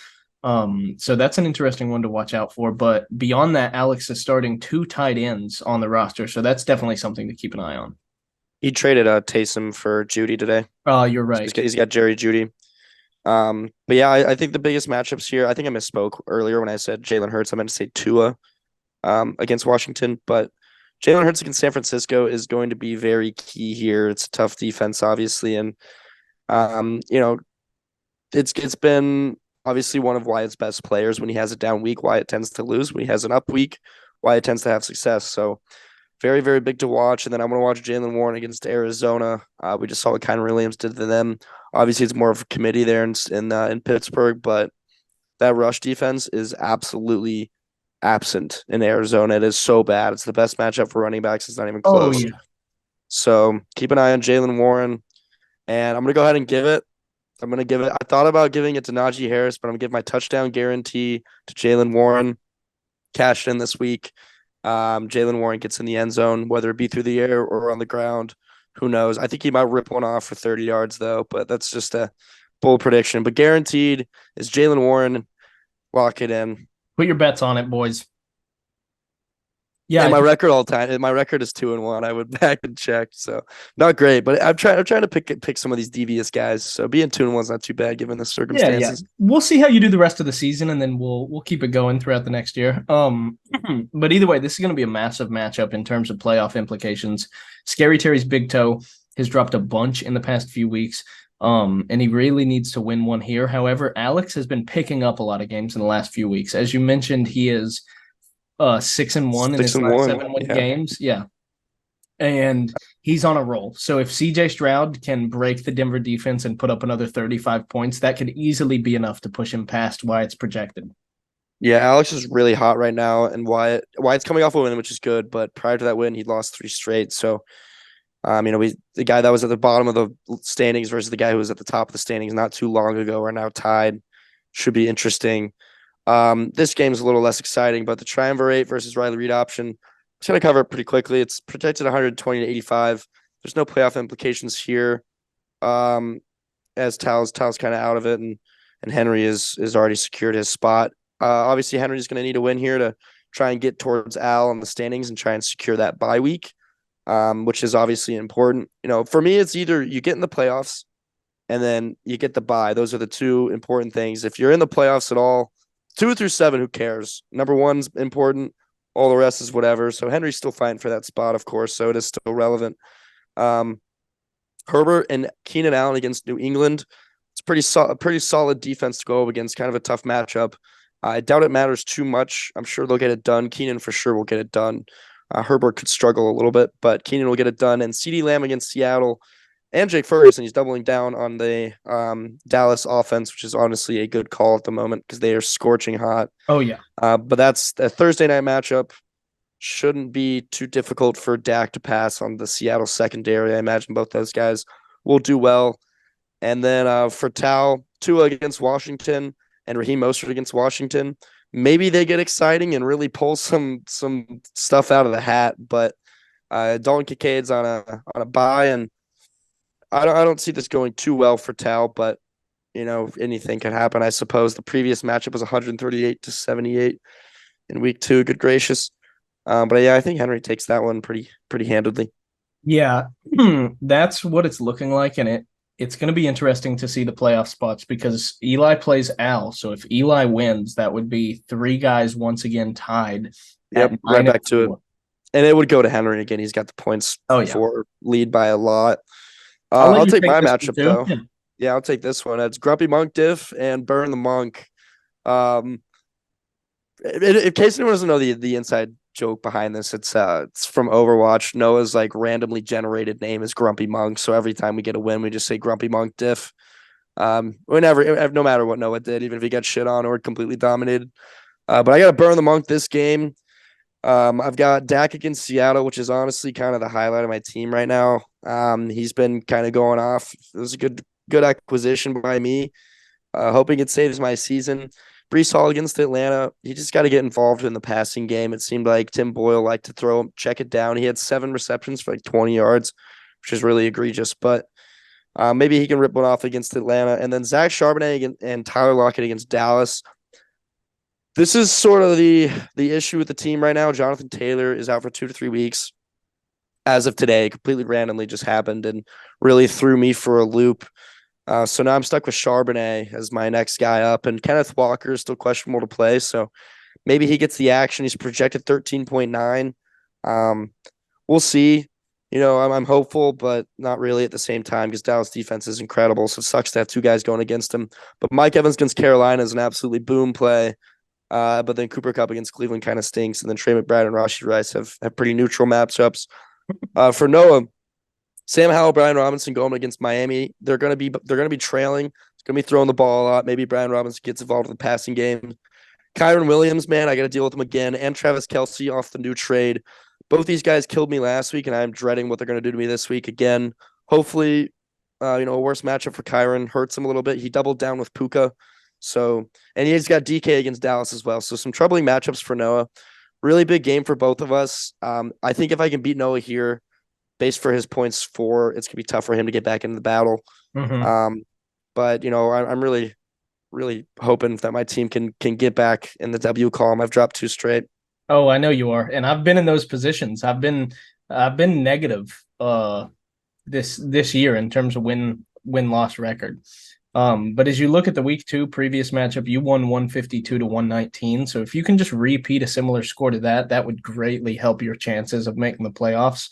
So that's an interesting one to watch out for. But beyond that, Alex is starting 2 tight ends on the roster, so that's definitely something to keep an eye on. He traded Taysom for Judy today. Oh, you're right. He's got Jerry Judy. But yeah, I think the biggest matchups here, I think I misspoke earlier when I said Jalen Hurts. I meant to say Tua against Washington, but Jalen Hurts against San Francisco is going to be very key here. It's a tough defense, obviously, and it's been obviously one of Wyatt's best players. When he has a down week, Wyatt tends to lose. When he has an up week, Wyatt tends to have success. So very, very big to watch. And then I'm going to watch Jalen Warren against Arizona. We just saw what Kyren Williams did to them. Obviously, it's more of a committee there in Pittsburgh, but that rush defense is absolutely absent in Arizona. It is so bad. It's the best matchup for running backs. It's not even close. Oh, yeah. So keep an eye on Jalen Warren. And I'm going to go ahead and give it. I thought about giving it to Najee Harris, but I'm going to give my touchdown guarantee to Jalen Warren. Cashed in this week. Jalen Warren gets in the end zone, whether it be through the air or on the ground. Who knows? I think he might rip one off for 30 yards, though, but that's just a bold prediction. But guaranteed is Jalen Warren. Lock it in. Put your bets on it, boys. Yeah, and my record all time. My record is 2-1. I went back and checked, so not great. But I'm trying to pick some of these devious guys. So being 2-1 is not too bad given the circumstances. Yeah. We'll see how you do the rest of the season, and then we'll keep it going throughout the next year. But either way, this is going to be a massive matchup in terms of playoff implications. Scary Terry's big toe has dropped a bunch in the past few weeks, and he really needs to win one here. However, Alex has been picking up a lot of games in the last few weeks. As you mentioned, he is 6-1 in his last 7 games. Yeah. And he's on a roll. So if CJ Stroud can break the Denver defense and put up another 35 points, that could easily be enough to push him past Wyatt's projected. Yeah, Alex is really hot right now, and Wyatt's coming off a win, which is good, but prior to that win, he lost 3 straight. So the guy that was at the bottom of the standings versus the guy who was at the top of the standings not too long ago are now tied. Should be interesting. This game is a little less exciting, but the triumvirate versus Riley Reid option, I'm just going to cover it pretty quickly. It's projected 120 to 85. There's no playoff implications here. As Tal's kind of out of it, and Henry is already secured his spot. Obviously, Henry's going to need a win here to try and get towards Al on the standings and try and secure that bye week, which is obviously important. For me, it's either you get in the playoffs and then you get the bye. Those are the 2 important things. If you're in the playoffs at all, 2 through 7, who cares? Number 1's important. All the rest is whatever. So Henry's still fighting for that spot, of course. So it is still relevant. Herbert and Keenan Allen against New England. It's a pretty solid defense to go up against. Kind of a tough matchup. I doubt it matters too much. I'm sure they'll get it done. Keenan for sure will get it done. Herbert could struggle a little bit, but Keenan will get it done. And CeeDee Lamb against Seattle. And Jake Ferguson, he's doubling down on the Dallas offense, which is honestly a good call at the moment because they are scorching hot. Oh, yeah. But that's a Thursday night matchup. Shouldn't be too difficult for Dak to pass on the Seattle secondary. I imagine both those guys will do well. And then for Tua against Washington and Raheem Mostert against Washington, maybe they get exciting and really pull some stuff out of the hat. But Dalton Kincaid's on a bye, and I don't see this going too well for Tal, but anything can happen. I suppose the previous matchup was 138 to 78 in week 2. Good gracious. But yeah, I think Henry takes that one pretty handedly. Yeah, that's what it's looking like, and It's going to be interesting to see the playoff spots because Eli plays Al. So if Eli wins, that would be three guys once again tied at Yep, right nine and back to it. four. And it would go to Henry again. He's got the points Oh yeah, for lead by a lot. I'll let I'll you take take my this one matchup too. though. Yeah. Yeah, I'll take this one. It's Grumpy Monk Diff and Burn the Monk. Um, in case anyone doesn't know the inside joke behind this, it's from Overwatch. Noah's like randomly generated name is Grumpy Monk, so every time we get a win, we just say Grumpy Monk Diff. Whenever, no matter what Noah did, even if he got shit on or completely dominated. But I got to burn the Monk this game. I've got Dak against Seattle, which is honestly kind of the highlight of my team right now. He's been kind of going off. It was a good acquisition by me. Hoping it saves my season. Brees Hall against Atlanta. He just got to get involved in the passing game. It seemed like Tim Boyle liked to check it down. He had 7 receptions for like 20 yards, which is really egregious. But maybe he can rip one off against Atlanta. And then Zach Charbonnet and Tyler Lockett against Dallas. This is sort of the issue with the team right now. Jonathan Taylor is out for 2 to 3 weeks. As of today, completely randomly just happened and really threw me for a loop. So now I'm stuck with Charbonnet as my next guy up, and Kenneth Walker is still questionable to play. So maybe he gets the action. He's projected 13.9. We'll see. I'm hopeful, but not really at the same time because Dallas defense is incredible. So it sucks to have 2 guys going against him. But Mike Evans against Carolina is an absolutely boom play. But then Cooper Kupp against Cleveland kind of stinks. And then Trey McBride and Rashee Rice have pretty neutral matchups. For Noah, Sam Howell, Brian Robinson going against Miami. They're gonna be trailing. It's gonna be throwing the ball a lot. Maybe Brian Robinson gets involved in the passing game. Kyron Williams, man, I got to deal with him again. And Travis Kelce off the new trade. Both these guys killed me last week, and I'm dreading what they're gonna do to me this week again. Hopefully, a worse matchup for Kyron hurts him a little bit. He doubled down with Puka. So, and he's got DK against Dallas as well. So some troubling matchups for Noah. Really big game for both of us. I think if I can beat Noah here, based for his points it's gonna be tough for him to get back into the battle. Mm-hmm. But I'm really, really hoping that my team can get back in the W column. I've dropped 2 straight. Oh, I know you are, and I've been in those positions. I've been negative this year in terms of win loss record. But as you look at the week 2 previous matchup, you won 152 to 119. So if you can just repeat a similar score to that, that would greatly help your chances of making the playoffs.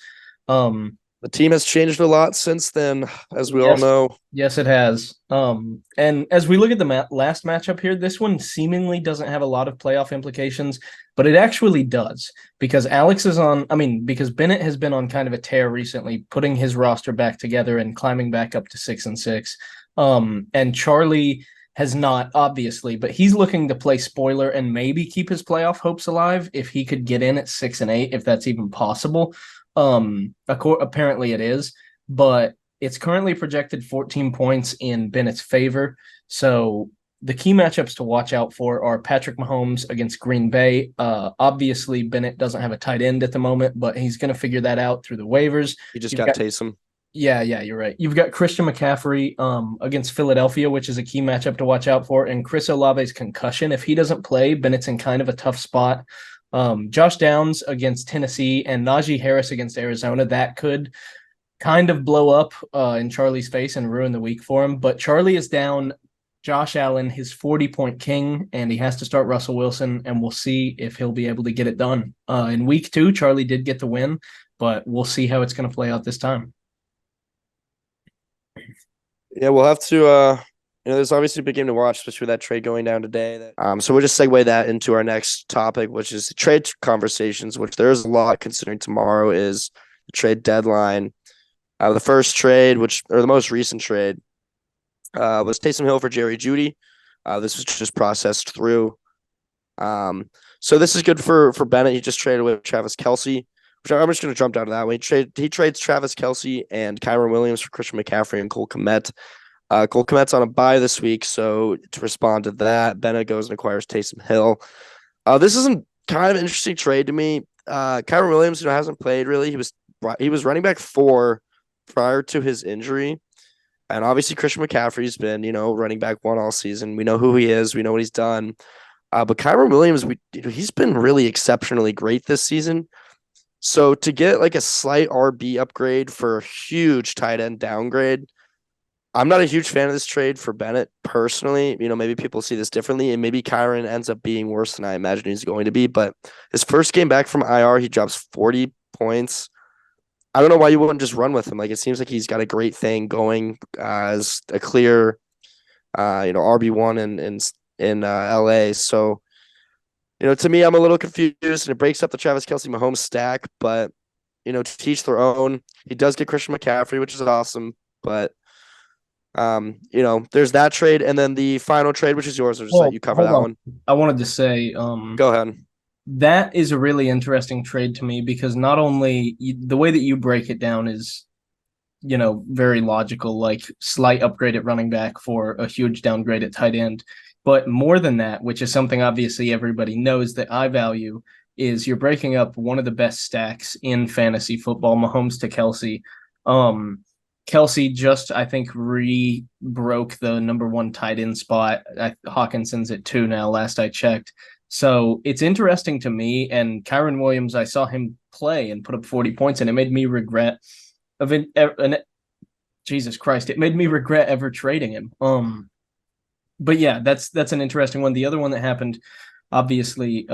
The team has changed a lot since then, as we all Yes. know. Yes, it has. And as we look at the last matchup here, this one seemingly doesn't have a lot of playoff implications, but it actually does because because Bennett has been on kind of a tear recently, putting his roster back together and climbing back up to 6-6. And Charlie has not, obviously, but he's looking to play spoiler and maybe keep his playoff hopes alive if he could get in at 6-8, if that's even possible. Apparently it is, but it's currently projected 14 points in Bennett's favor. So the key matchups to watch out for are Patrick Mahomes against Green Bay. Obviously Bennett doesn't have a tight end at the moment, but he's going to figure that out through the waivers. He just got Taysom. Yeah, you're right. You've got Christian McCaffrey against Philadelphia, which is a key matchup to watch out for, and Chris Olave's concussion. If he doesn't play, Bennett's in kind of a tough spot. Josh Downs against Tennessee and Najee Harris against Arizona. That could kind of blow up in Charlie's face and ruin the week for him. But Charlie is down Josh Allen, his 40-point king, and he has to start Russell Wilson, and we'll see if he'll be able to get it done. In week 2, Charlie did get the win, but we'll see how it's going to play out this time. Yeah, we'll have to there's obviously a big game to watch, especially with that trade going down today. So we'll just segue that into our next topic, which is the trade conversations, which there's a lot considering tomorrow is the trade deadline. The first trade, the most recent trade, was Taysom Hill for Jerry Jeudy. This was just processed through. So this is good for Bennett. He just traded away Travis Kelce, which I'm just going to jump down to that one. He trades Travis Kelce and Kyron Williams for Christian McCaffrey and Cole Kmet. Cole Kmet's on a bye this week, so to respond to that, Bennett goes and acquires Taysom Hill. This is kind of an interesting trade to me. Kyron Williams, hasn't played really. He was running back 4 prior to his injury, and obviously Christian McCaffrey's been running back 1 all season. We know who he is. We know what he's done. But Kyron Williams, he's been really exceptionally great this season. So to get like a slight RB upgrade for a huge tight end downgrade, I'm not a huge fan of this trade for Bennett personally. Maybe people see this differently, and maybe Kyron ends up being worse than I imagine he's going to be. But his first game back from IR, he drops 40 points. I don't know why you wouldn't just run with him. Like, it seems like he's got a great thing going as a clear, RB1 in LA. So, to me, I'm a little confused, and it breaks up the Travis Kelce Mahomes stack. But to each their own. He does get Christian McCaffrey, which is awesome. But there's that trade, and then the final trade, which is yours. I'll just let Well, you cover hold that on. one. I wanted to say, Go ahead. that is a really interesting trade to me because not only the way that you break it down is, very logical, like slight upgrade at running back for a huge downgrade at tight end. But more than that, which is something obviously everybody knows that I value, is you're breaking up one of the best stacks in fantasy football, Mahomes to Kelce. Kelce just, I think, broke the number one tight end spot. Hawkinson's at 2 now, last I checked. So it's interesting to me. And Kyron Williams, I saw him play and put up 40 points, and it made me regret Jesus Christ, it made me regret ever trading him. But yeah, that's an interesting one. The other one that happened, obviously,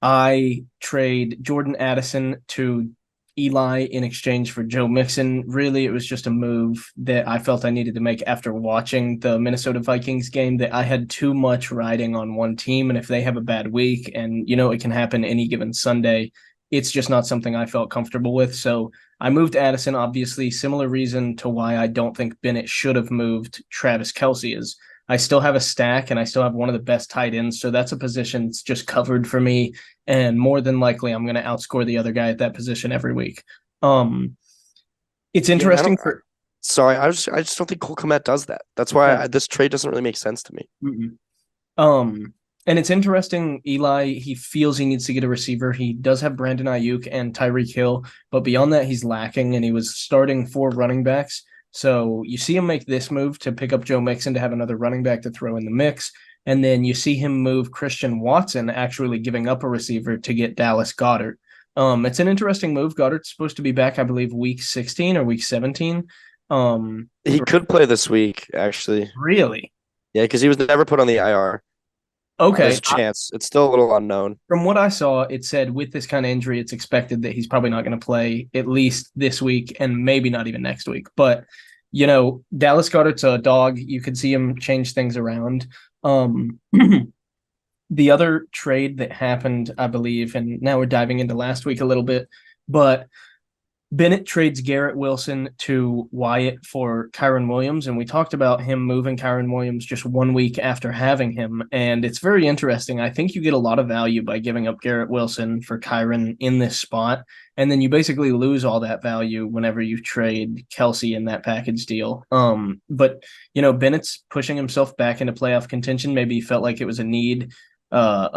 I trade Jordan Addison to Eli in exchange for Joe Mixon. Really, it was just a move that I felt I needed to make after watching the Minnesota Vikings game, that I had too much riding on one team. And if they have a bad week, and it can happen any given Sunday, it's just not something I felt comfortable with. So I moved Addison, obviously, similar reason to why I don't think Bennett should have moved Travis Kelce is I still have a stack and I still have one of the best tight ends. So that's a position that's just covered for me. And more than likely, I'm going to outscore the other guy at that position every week. It's interesting for. Sorry, I just don't think Cole Kmet does that. That's why this trade doesn't really make sense to me. And it's interesting. Eli, he feels he needs to get a receiver. He does have Brandon Ayuk and Tyreek Hill, but beyond that, he's lacking. And he was starting 4 running backs. So you see him make this move to pick up Joe Mixon to have another running back to throw in the mix. And then you see him move Christian Watson, actually giving up a receiver to get Dallas Goedert. It's an interesting move. Goddard's supposed to be back, I believe, week 16 or week 17. He could play this week, actually. Really? Yeah, because he was never put on the IR. Okay. There's a chance. It's still a little unknown. From what I saw, it said with this kind of injury, it's expected that he's probably not going to play at least this week and maybe not even next week. But, Dallas Goedert's a dog. You could see him change things around. The other trade that happened, I believe, and now we're diving into last week a little bit, but Bennett trades Garrett Wilson to Wyatt for Kyron Williams, and we talked about him moving Kyron Williams just 1 week after having him, and it's very interesting. I think you get a lot of value by giving up Garrett Wilson for Kyron in this spot, and then you basically lose all that value whenever you trade Kelce in that package deal. But Bennett's pushing himself back into playoff contention. Maybe he felt like it was a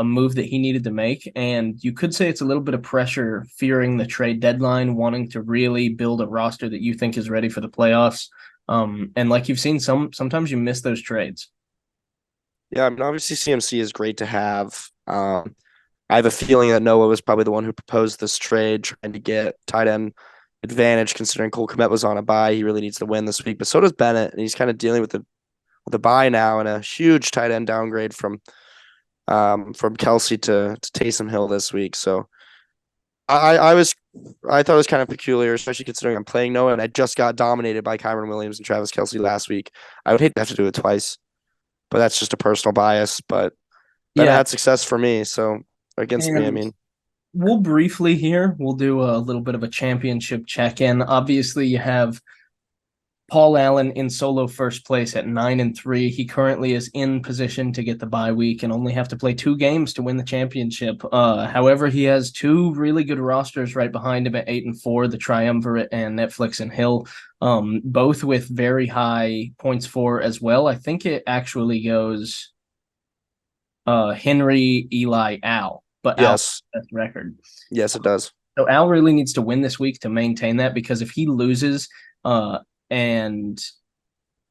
move that he needed to make. And you could say it's a little bit of pressure fearing the trade deadline, wanting to really build a roster that you think is ready for the playoffs. And like you've seen, sometimes you miss those trades. Yeah, I mean, obviously CMC is great to have. I have a feeling that Noah was probably the one who proposed this trade, trying to get tight end advantage, considering Cole Kmet was on a bye. He really needs to win this week, but so does Bennett, and he's kind of dealing with the bye now and a huge tight end downgrade from Kelce to Taysom Hill this week. So I thought it was kind of peculiar, especially considering I'm playing Noah and I just got dominated by Kyron Williams and Travis Kelce last week. I would hate to have to do it twice, but that's just a personal bias. But Ben had success for me, so against me, I mean. We'll briefly here, we'll do a little bit of a championship check-in. Obviously, you have Paul Allen in solo first place at 9-3. He currently is in position to get the bye week and only have to play 2 games to win the championship. However, he has 2 really good rosters right behind him at 8-4, the Triumvirate and Netflix and Hill, both with very high points for as well. I think it actually goes Henry, Eli, Al, but yes, Al's best record. Yes, it does. So Al really needs to win this week to maintain that, because if he loses, and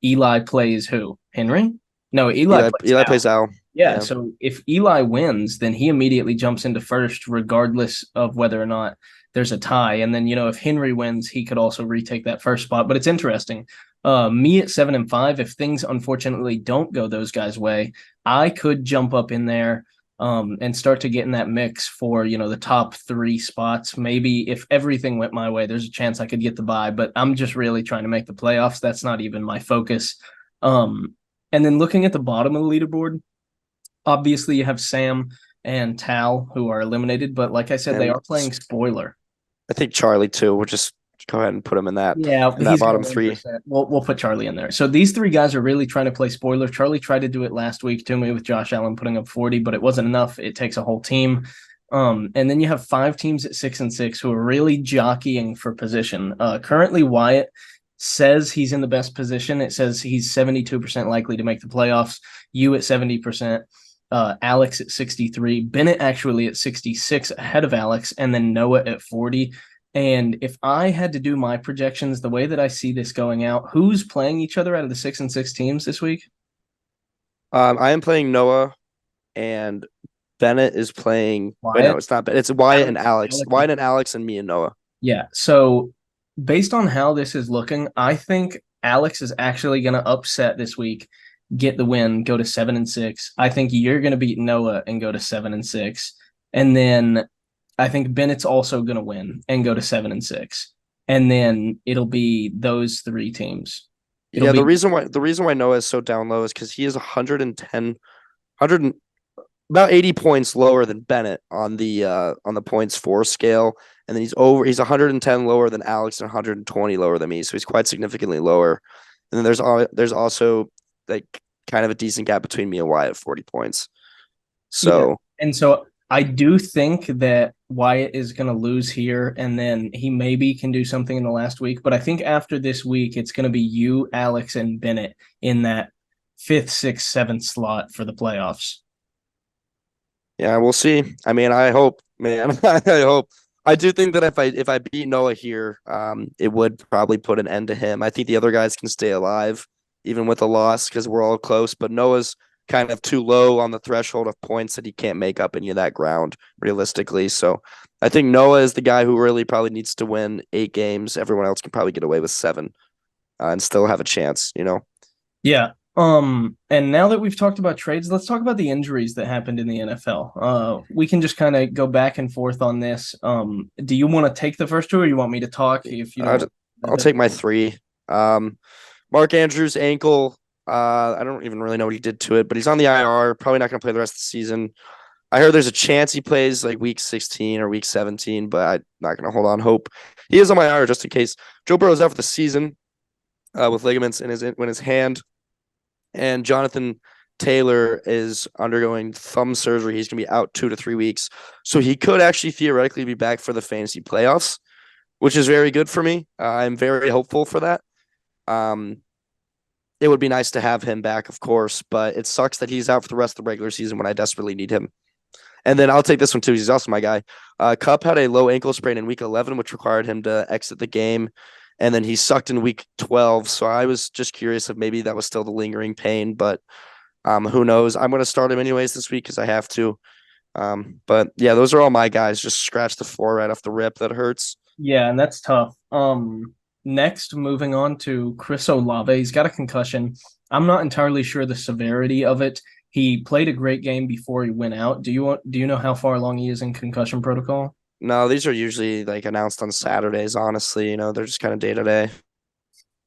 Eli plays who? Henry? No, Eli plays Al. Yeah, so if Eli wins, then he immediately jumps into first, regardless of whether or not there's a tie. And then, if Henry wins, he could also retake that first spot. But it's interesting. Me at 7-5, if things unfortunately don't go those guys' way, I could jump up in there and start to get in that mix for, the top three spots. Maybe if everything went my way, there's a chance I could get the bye, but I'm just really trying to make the playoffs. That's not even my focus. And then looking at the bottom of the leaderboard, obviously you have Sam and Tal who are eliminated, but like I said, they And are playing spoiler. I think Charlie too. We'll just go ahead and put him in that Yeah, he's got bottom 3. 1%. We'll put Charlie in there. So these three guys are really trying to play spoiler. Charlie tried to do it last week to me with Josh Allen putting up 40, but it wasn't enough. It takes a whole team. And then you have 5 teams at 6-6 who are really jockeying for position. Currently, Wyatt says he's in the best position. It says he's 72% likely to make the playoffs. You at 70%. Alex at 63. Bennett actually at 66 ahead of Alex, and then Noah at 40. And if I had to do my projections, the way that I see this going out, who's playing each other out of the 6-6 teams this week? I am playing Noah, and Bennett is playing. Wait, no, Wyatt. it's not. It's Wyatt and Alex. Alex. Wyatt and Alex, and me and Noah. Yeah. So based on how this is looking, I think Alex is actually going to upset this week, get the win, go to 7-6. I think you're going to beat Noah and go to 7-6, and then I think Bennett's also going to win and go to 7-6, and then it'll be those three teams. It'll The be reason why Noah is so down low is because he is 110, about 80 points lower than Bennett on the points for scale, and then he's 110 lower than Alex and 120 lower than me, so he's quite significantly lower. And then there's also like kind of a decent gap between me and Wyatt at 40 points. So yeah. And so I do think that Wyatt is going to lose here, and then he maybe can do something in the last week. But I think after this week, it's going to be you, Alex, and Bennett in that 5th, 6th, 7th slot for the playoffs. yeah, we'll see. I mean, I hope, man. I hope. I do think that if I beat Noah here, it would probably put an end to him. I think the other guys can stay alive even with a loss because we're all close. But Noah's kind of too low on the threshold of points that he can't make up any of that ground realistically. So I think Noah is the guy who really probably needs to win 8 games. Everyone else can probably get away with 7 and still have a chance, Yeah. And now that we've talked about trades, let's talk about the injuries that happened in the NFL. We can just kind of go back and forth on this. Do you want to take the first two, or you want me to talk? If you don't, I'll take my 3. Mark Andrews' ankle. I don't even really know what he did to it, but he's on the IR. Probably not going to play the rest of the season. I heard there's a chance he plays like week 16 or week 17, but I'm not going to hold on hope. He is on my IR just in case. Joe Burrow's out for the season with ligaments in his hand, and Jonathan Taylor is undergoing thumb surgery. He's going to be out 2 to 3 weeks, so he could actually theoretically be back for the fantasy playoffs, which is very good for me. I'm very hopeful for that. It would be nice to have him back, of course, but it sucks that he's out for the rest of the regular season when I desperately need him. And then I'll take this one too. He's also my guy. Kupp had a low ankle sprain in week 11, which required him to exit the game. And then he sucked in week 12. So I was just curious if maybe that was still the lingering pain, but who knows? I'm going to start him anyways this week because I have to. But yeah, those are all my guys. Just scratch the floor right off the rip. That hurts. Yeah, and that's tough. Next, moving on to Chris Olave. He's got a concussion. I'm not entirely sure the severity of it. He played a great game before he went out. Do you know how far along he is in concussion protocol? No, these are usually like announced on Saturdays, honestly. They're just kind of day to day.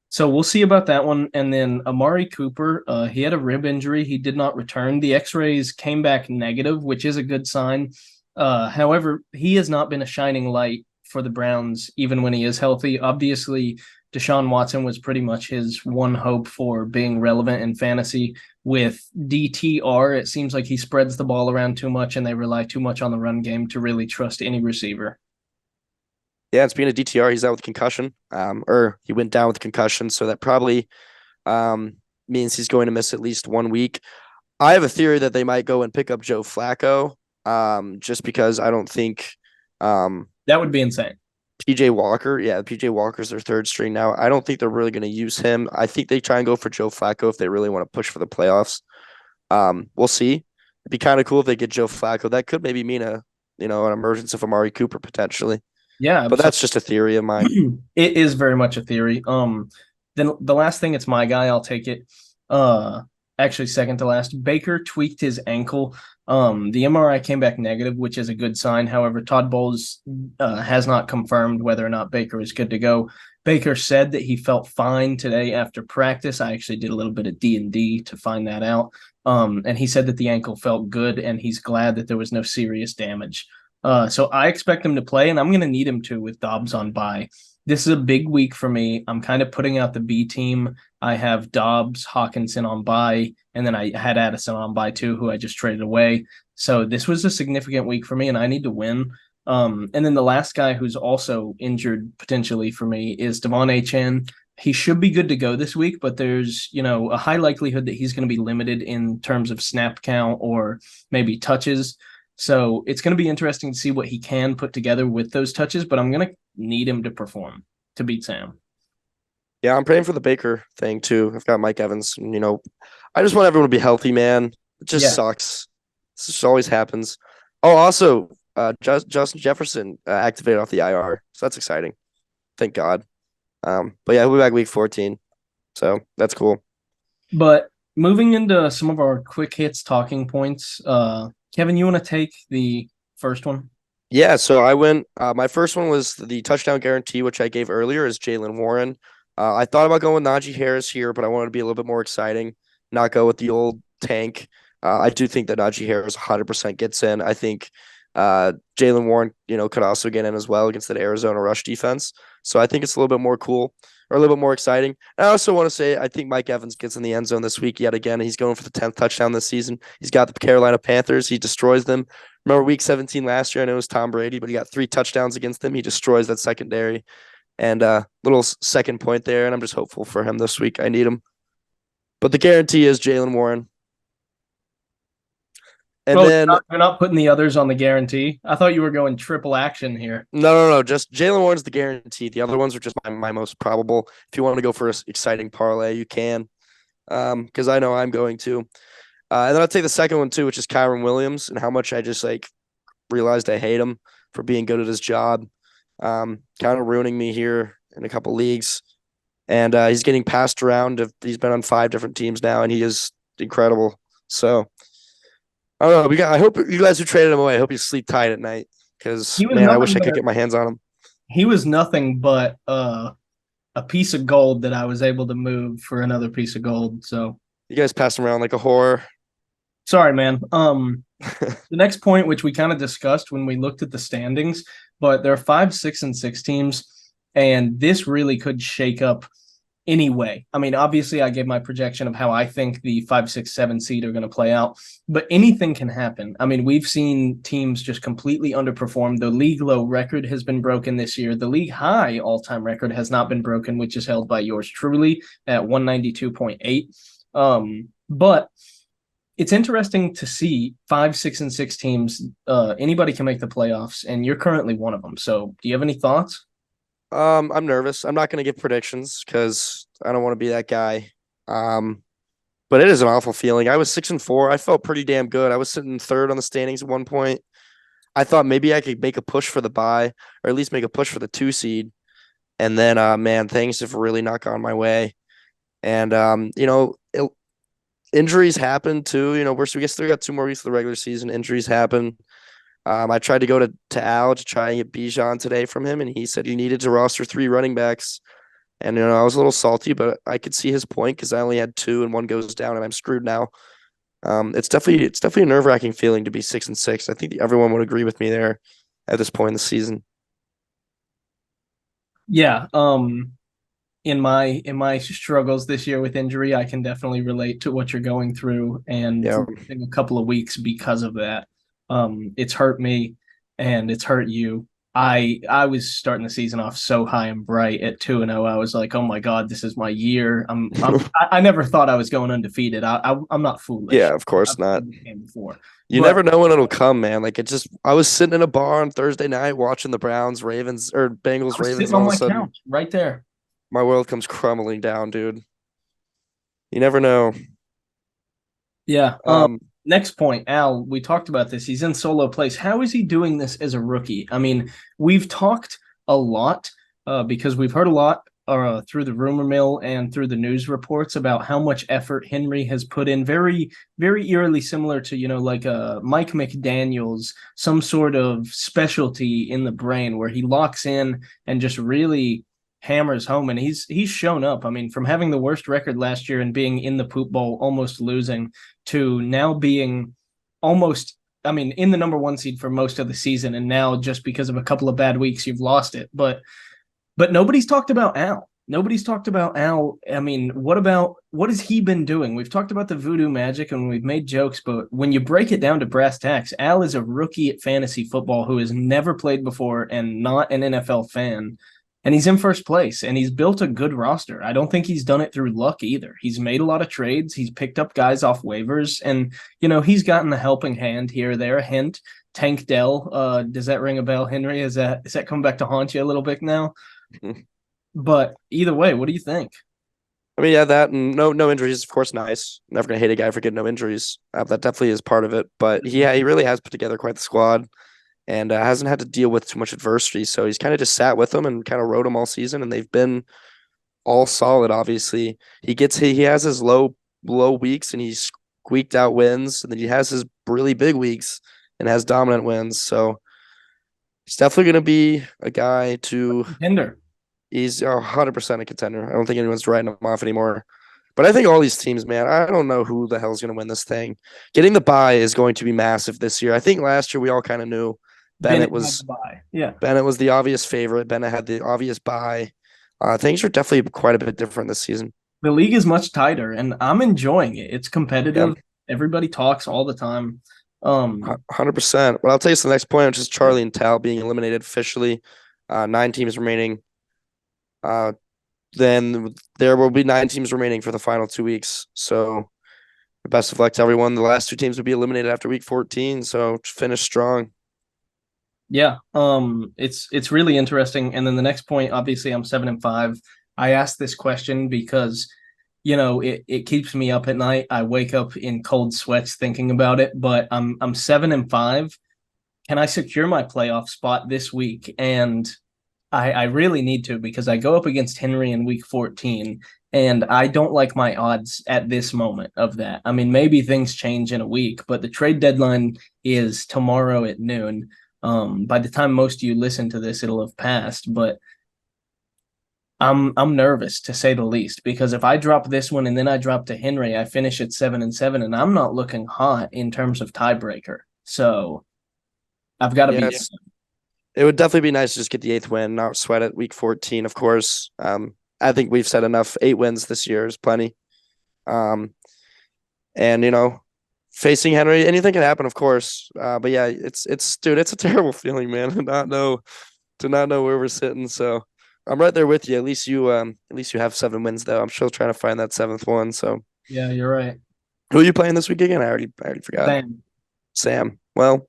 So we'll see about that one. And then Amari Cooper, he had a rib injury. He did not return. The x-rays came back negative, which is a good sign. However, he has not been a shining light for the Browns, even when he is healthy. Obviously, Deshaun Watson was pretty much his one hope for being relevant in fantasy. With DTR, it seems like he spreads the ball around too much and they rely too much on the run game to really trust any receiver. Yeah, and speaking of DTR, he's out with concussion, or he went down with concussion, so that probably means he's going to miss at least 1 week. I have a theory that they might go and pick up Joe Flacco, just because I don't think that would be insane. PJ Walker, PJ Walker's their third string now. I don't think they're really going to use him. I think they try and go for Joe Flacco if they really want to push for the playoffs. We'll see. It'd be kind of cool if they get Joe Flacco. That could maybe mean an emergence of Amari Cooper potentially. Yeah, but that's just a theory of mine. It is very much a theory. Then the last thing, it's my guy. I'll take it. Uh, Actually, second to last. Baker tweaked his ankle. The MRI came back negative, which is a good sign. However, Todd Bowles has not confirmed whether or not Baker is good to go. Baker said that he felt fine today after practice. I actually did a little bit of D&D to find that out. And he said that the ankle felt good, and he's glad that there was no serious damage. So I expect him to play, and I'm going to need him to with Dobbs on bye. This is a big week for me. I'm kind of putting out the B team. I have Dobbs, Hawkinson on bye, and then I had Addison on bye too, who I just traded away. So this was a significant week for me, and I need to win. And then the last guy who's also injured potentially for me is Devon Achane. He should be good to go this week, but there's, a high likelihood that he's going to be limited in terms of snap count or maybe touches. So it's going to be interesting to see what he can put together with those touches, but I'm going to need him to perform to beat Sam. Yeah, I'm praying for the Baker thing too. I've got Mike Evans. And, I just want everyone to be healthy, man. It just sucks. This just always happens. Oh, also, Justin Jefferson activated off the IR, so that's exciting. Thank God. But yeah, he'll be back week 14, so that's cool. But moving into some of our quick hits talking points, Kevin, you want to take the first one? Yeah, so I went. My first one was the touchdown guarantee, which I gave earlier, is Jaylen Warren. I thought about going with Najee Harris here, but I wanted to be a little bit more exciting, not go with the old tank. I do think that Najee Harris 100% gets in. I think Jaylen Warren, could also get in as well against that Arizona rush defense. So I think it's a little bit more cool or a little bit more exciting. And I also want to say I think Mike Evans gets in the end zone this week yet again. He's going for the 10th touchdown this season. He's got the Carolina Panthers. He destroys them. Remember week 17 last year? I know it was Tom Brady, but he got 3 touchdowns against them. He destroys that secondary. And little second point there, and I'm just hopeful for him this week. I need him. But the guarantee is Jaylen Warren. And then you're not putting the others on the guarantee. I thought you were going triple action here. No. Just Jaylen Warren's the guarantee. The other ones are just my most probable. If you want to go for an exciting parlay, you can. Because I know I'm going to. And then I'll take the second one too, which is Kyren Williams, and how much I just realized I hate him for being good at his job. Kind of ruining me here in a couple leagues. And he's getting passed around. He's been on 5 different teams now, and he is incredible. So I don't know. I hope you guys who traded him away, I hope you sleep tight at night, because man, I wish I could get my hands on him. He was nothing but a piece of gold that I was able to move for another piece of gold. So you guys passed him around like a whore. Sorry, man. The next point, which we kind of discussed when we looked at the standings, but there are 5, 6, and 6 teams, and this really could shake up anyway. I mean, obviously, I gave my projection of how I think the 5, 6, 7 seed are going to play out, but anything can happen. I mean, we've seen teams just completely underperform. The league low record has been broken this year. The league high all-time record has not been broken, which is held by yours truly at 192.8. But it's interesting to see 5, 6, and 6 teams. Anybody can make the playoffs, and you're currently one of them. So do you have any thoughts? I'm nervous. I'm not going to give predictions because I don't want to be that guy. But it is an awful feeling. I was 6-4. I felt pretty damn good. I was sitting third on the standings at one point. I thought maybe I could make a push for the bye, or at least make a push for the 2 seed. And then, man, things have really not gone my way. And, injuries happen too. We still got 2 more weeks of the regular season. Injuries happen. I tried to go to Al to try and get Bijan today from him, and he said he needed to roster 3 running backs. And I was a little salty, but I could see his point because I only had 2 and one goes down, and I'm screwed now. It's definitely a nerve-wracking feeling to be 6-6. I think everyone would agree with me there at this point in the season. Yeah. In my struggles this year with injury, I can definitely relate to what you're going through, and in a couple of weeks because of that. It's hurt me and it's hurt you. I was starting the season off so high and bright at 2-0. I was like, oh my God, this is my year. I never thought I was going undefeated. I'm not foolish. Yeah, of course not. Before. You never know when it'll come, man. I was sitting in a bar on Thursday night watching the Browns, Ravens, or Bengals, Ravens. All of a sudden, couch, right there. My world comes crumbling down, dude. You never know. Yeah. Next point, Al, we talked about this. He's in solo place. How is he doing this as a rookie? I mean, we've talked a lot because we've heard a lot through the rumor mill and through the news reports about how much effort Henry has put in. Very, very eerily similar to, like Mike McDaniel's, some sort of specialty in the brain where he locks in and just really hammers home. And he's shown up. I mean, from having the worst record last year and being in the poop bowl, almost losing, to now being almost, I mean, in the number one seed for most of the season, and now just because of a couple of bad weeks, you've lost it. But nobody's talked about Al. Nobody's talked about Al. I mean, what has he been doing? We've talked about the voodoo magic and we've made jokes, but when you break it down to brass tacks, Al is a rookie at fantasy football who has never played before and not an NFL fan. And he's in first place and he's built a good roster. I don't think he's done it through luck either. He's made a lot of trades. He's picked up guys off waivers and, he's gotten a helping hand here or there. A hint, Tank Dell. Does that ring a bell, Henry? Is that come back to haunt you a little bit now? But either way, what do you think? I mean, yeah, that and no injuries, of course, nice. Never gonna hate a guy for getting no injuries. That definitely is part of it. But he really has put together quite the squad, and hasn't had to deal with too much adversity. So he's kind of just sat with them and kind of rode them all season, and they've been all solid. Obviously, he has his low weeks, and he's squeaked out wins, and then he has his really big weeks and has dominant wins. So he's definitely going to be a guy to contender. He's 100% a contender. I don't think anyone's writing him off anymore. But I think all these teams, man, I don't know who the hell's going to win this thing. Getting the bye is going to be massive this year. I think last year we all kind of knew Bennett was the obvious favorite. Bennett had the obvious bye. Things are definitely quite a bit different this season. The league is much tighter, and I'm enjoying it. It's competitive. Yep. Everybody talks all the time. 100%. Well, I'll tell you the next point, which is Charlie and Tal being eliminated officially. 9 teams remaining. Then there will be 9 teams remaining for the final 2 weeks. So best of luck to everyone. The last 2 teams will be eliminated after week 14. So finish strong. Yeah. It's really interesting. And then the next point, obviously I'm 7-5. I asked this question because, it keeps me up at night. I wake up in cold sweats thinking about it, but I'm 7-5. Can I secure my playoff spot this week? And I really need to, because I go up against Henry in week 14, and I don't like my odds at this moment of that. I mean, maybe things change in a week, but the trade deadline is tomorrow at noon. By the time most of you listen to this, it'll have passed, but I'm nervous, to say the least, because if I drop this one and then I drop to Henry, I finish at 7-7, and I'm not looking hot in terms of tiebreaker. So I've got to be. It would definitely be nice to just get the 8th win, not sweat it. Week 14, of course. I think we've said enough. 8 wins this year is plenty. And facing Henry, anything can happen, of course. But yeah, it's a terrible feeling, man, to not know where we're sitting. So I'm right there with you. At least you have 7 wins though. I'm still trying to find that 7th one. So yeah, you're right. Who are you playing this week again? I already forgot. Sam. Well,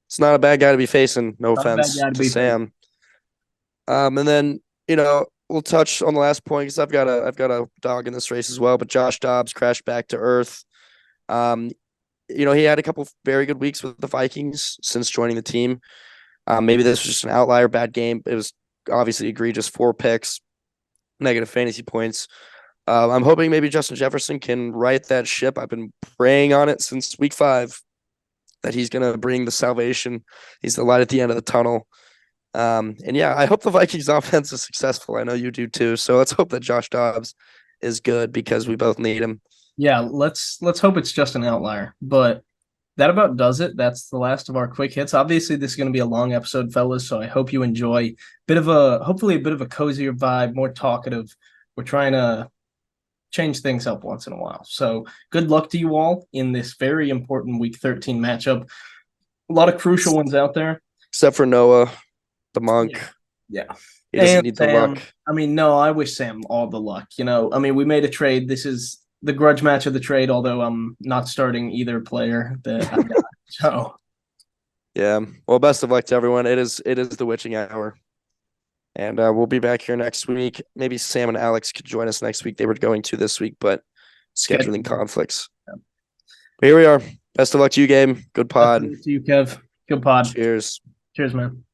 it's not a bad guy to be facing. No offense to Sam. And then, we'll touch on the last point because I've got a dog in this race as well. But Josh Dobbs crashed back to earth. He had a couple very good weeks with the Vikings since joining the team. Maybe this was just an outlier bad game. It was obviously egregious. 4 picks, negative fantasy points. I'm hoping maybe Justin Jefferson can right that ship. I've been praying on it since week 5. That he's going to bring the salvation. He's the light at the end of the tunnel. And yeah, I hope the Vikings offense is successful. I know you do too. So let's hope that Josh Dobbs is good because we both need him. Yeah, let's hope it's just an outlier. But that about does it. That's the last of our quick hits. Obviously, this is going to be a long episode, fellas, so I hope you enjoy hopefully a bit of a cozier vibe, more talkative. We're trying to change things up once in a while. So good luck to you all in this very important week 13 matchup. A lot of crucial ones out there. Except for Noah, the monk. Yeah. He doesn't need the luck. I mean, no, I wish Sam all the luck. I mean, we made a trade. This is the grudge match of the trade, although I'm not starting either player that I got. So yeah. Well, best of luck to everyone. It is the witching hour. And we'll be back here next week. Maybe Sam and Alex could join us next week. They were going to this week, but scheduling conflicts. Yeah. But here we are. Best of luck to you, Gabe. Good pod. Best of luck to you, Kev. Good pod. Cheers. Cheers, man.